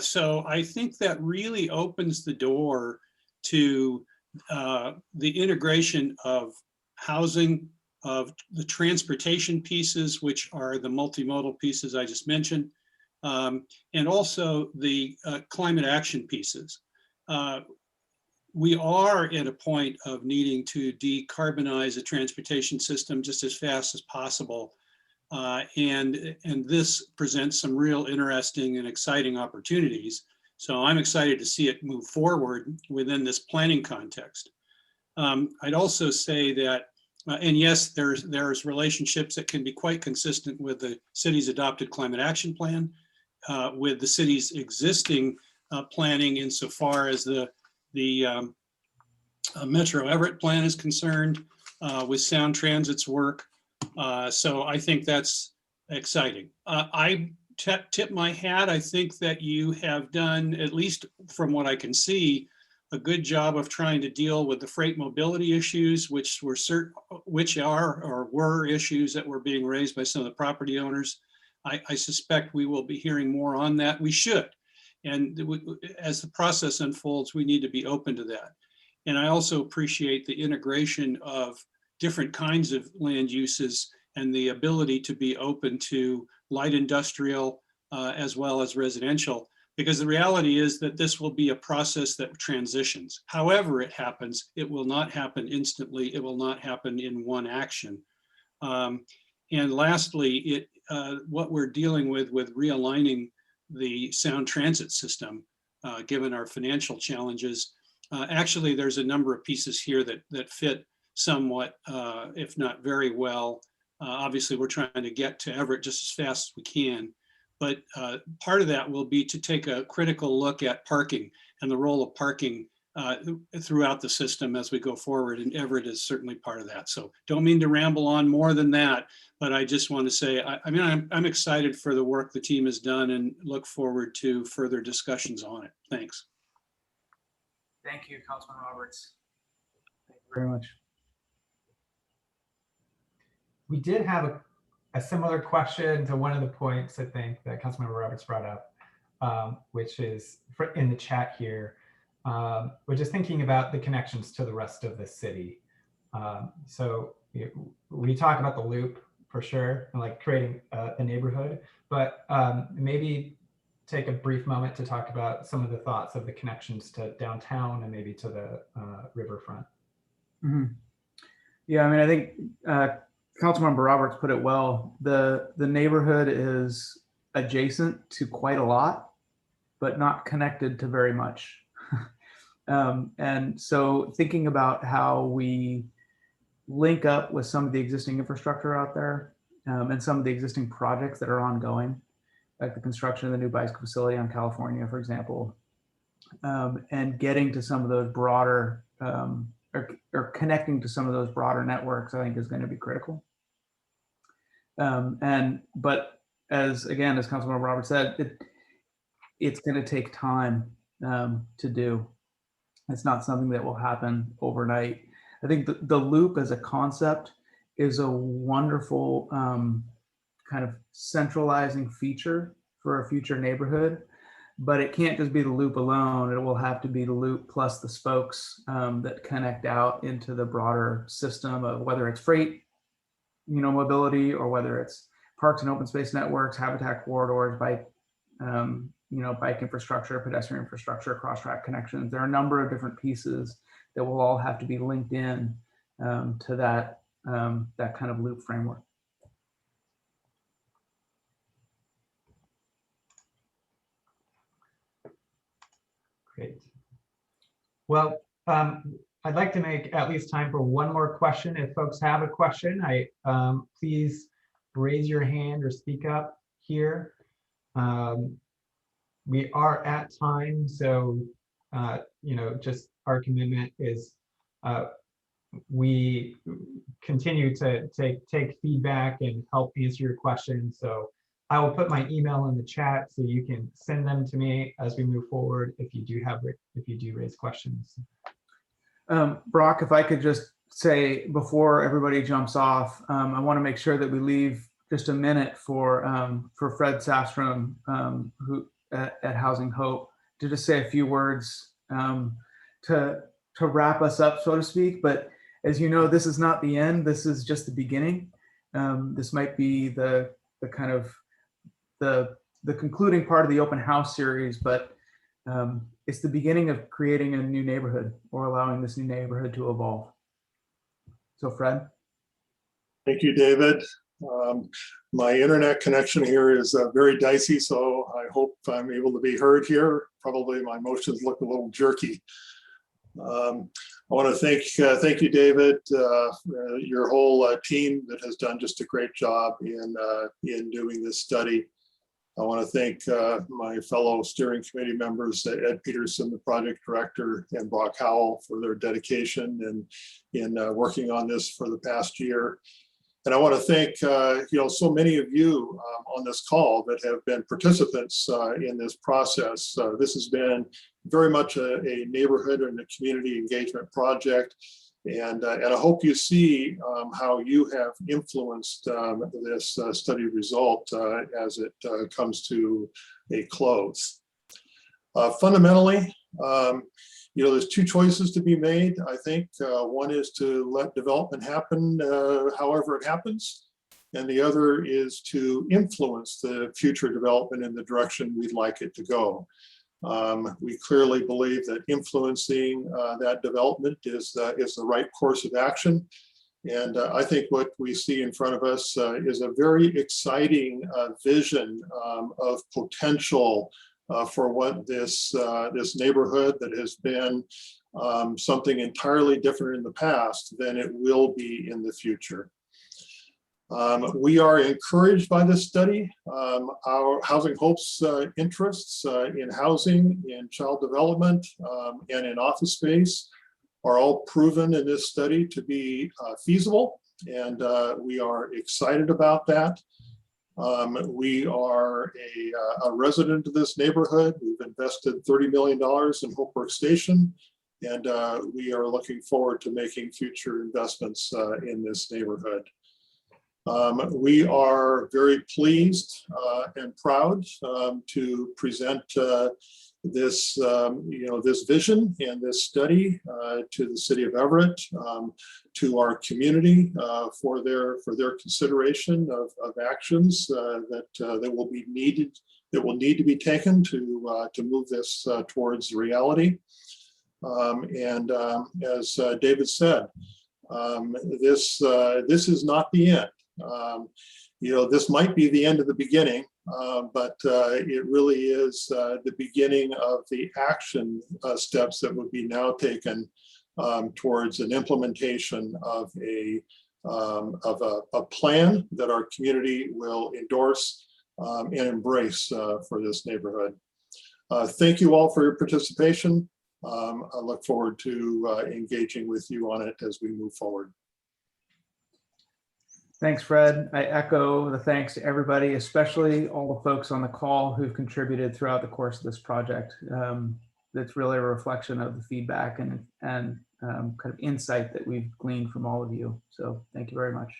So I think that really opens the door to the integration of housing, of the transportation pieces, which are the multimodal pieces I just mentioned, and also the climate action pieces. We are at a point of needing to decarbonize the transportation system just as fast as possible. And this presents some real interesting and exciting opportunities. So I'm excited to see it move forward within this planning context. I'd also say that, and yes, there's relationships that can be quite consistent with the city's adopted climate action plan, with the city's existing planning insofar as the Metro Everett plan is concerned, with Sound Transit's work. So I think that's exciting. I tip my hat. I think that you have done, at least from what I can see, a good job of trying to deal with the freight mobility issues, which were were issues that were being raised by some of the property owners. I suspect we will be hearing more on that. We should. And as the process unfolds, we need to be open to that. And I also appreciate the integration of different kinds of land uses and the ability to be open to light industrial as well as residential, because the reality is that this will be a process that transitions. However it happens, it will not happen instantly. It will not happen in one action. And lastly, what we're dealing with realigning the Sound Transit system, given our financial challenges, actually there's a number of pieces here that fit somewhat, if not very well. Obviously, we're trying to get to Everett just as fast as we can. But part of that will be to take a critical look at parking and the role of parking throughout the system as we go forward. And Everett is certainly part of that. So don't mean to ramble on more than that, but I just want to say, I'm excited for the work the team has done and look forward to further discussions on it. Thanks. Thank you, Councilman Roberts. Thank you very much. We did have a similar question to one of the points, I think, that Councilmember Roberts brought up, which is in the chat here, which is thinking about the connections to the rest of the city. So we talk about the loop for sure, and like creating a neighborhood, but maybe take a brief moment to talk about some of the thoughts of the connections to downtown and maybe to the riverfront. Mm-hmm. Yeah, I mean, I think Councilmember Roberts put it well. The neighborhood is adjacent to quite a lot, but not connected to very much. And so thinking about how we link up with some of the existing infrastructure out there, and some of the existing projects that are ongoing, like the construction of the new bicycle facility on California, for example, and getting to some of those broader, or connecting to some of those broader networks, I think is going to be critical. But as Councilmember Roberts said, it's going to take time to do. It's not something that will happen overnight. I think the loop as a concept is a wonderful kind of centralizing feature for a future neighborhood, but it can't just be the loop alone. It will have to be the loop plus the spokes that connect out into the broader system of whether it's freight, mobility, or whether it's parks and open space networks, habitat corridors, bike, bike infrastructure, pedestrian infrastructure, cross-track connections. There are a number of different pieces that will all have to be linked in to that that kind of loop framework. Great. Well, I'd like to make at least time for one more question. If folks have a question, please raise your hand or speak up here. We are at time, so just our commitment is we continue to take feedback and help answer your questions. So I will put my email in the chat so you can send them to me as we move forward if you do raise questions. Brock, if I could just say before everybody jumps off, I want to make sure that we leave just a minute for Fred Sastrom, who at Housing Hope, to just say a few words to wrap us up, so to speak. But as you know, this is not the end. This is just the beginning. This might be the kind of the concluding part of the open house series, but it's the beginning of creating a new neighborhood or allowing this new neighborhood to evolve. So Fred. Thank you, David. My internet connection here is very dicey, so I hope I'm able to be heard here. Probably my motions look a little jerky. I want to thank you, David, your whole team that has done just a great job in doing this study. I want to thank my fellow steering committee members, Ed Peterson, the project director, and Brock Howell for their dedication in working on this for the past year. And I want to thank so many of you on this call that have been participants in this process. This has been very much a neighborhood and a community engagement project. And I hope you see how you have influenced this study result as it comes to a close. Fundamentally, there's two choices to be made. I think one is to let development happen however it happens, and the other is to influence the future development in the direction we'd like it to go. We clearly believe that influencing that development is the right course of action. And I think what we see in front of us is a very exciting vision of potential for what this neighborhood that has been something entirely different in the past than it will be in the future. We are encouraged by this study. Our Housing Hope's interests in housing, in child development, and in office space are all proven in this study to be feasible, and we are excited about that. We are a resident of this neighborhood. We've invested $30 million in Hope Workstation, and we are looking forward to making future investments in this neighborhood. We are very pleased and proud to present this vision and this study to the city of Everett, to our community for their consideration of actions that will need to be taken to move this towards reality. And as David said, this is not the end. This might be the end of the beginning, but it really is the beginning of the action steps that would be now taken towards an implementation of a plan that our community will endorse and embrace for this neighborhood. Thank you all for your participation. I look forward to engaging with you on it as we move forward. Thanks, Fred. I echo the thanks to everybody, especially all the folks on the call who've contributed throughout the course of this project. That's really a reflection of the feedback and kind of insight that we've gleaned from all of you. So thank you very much.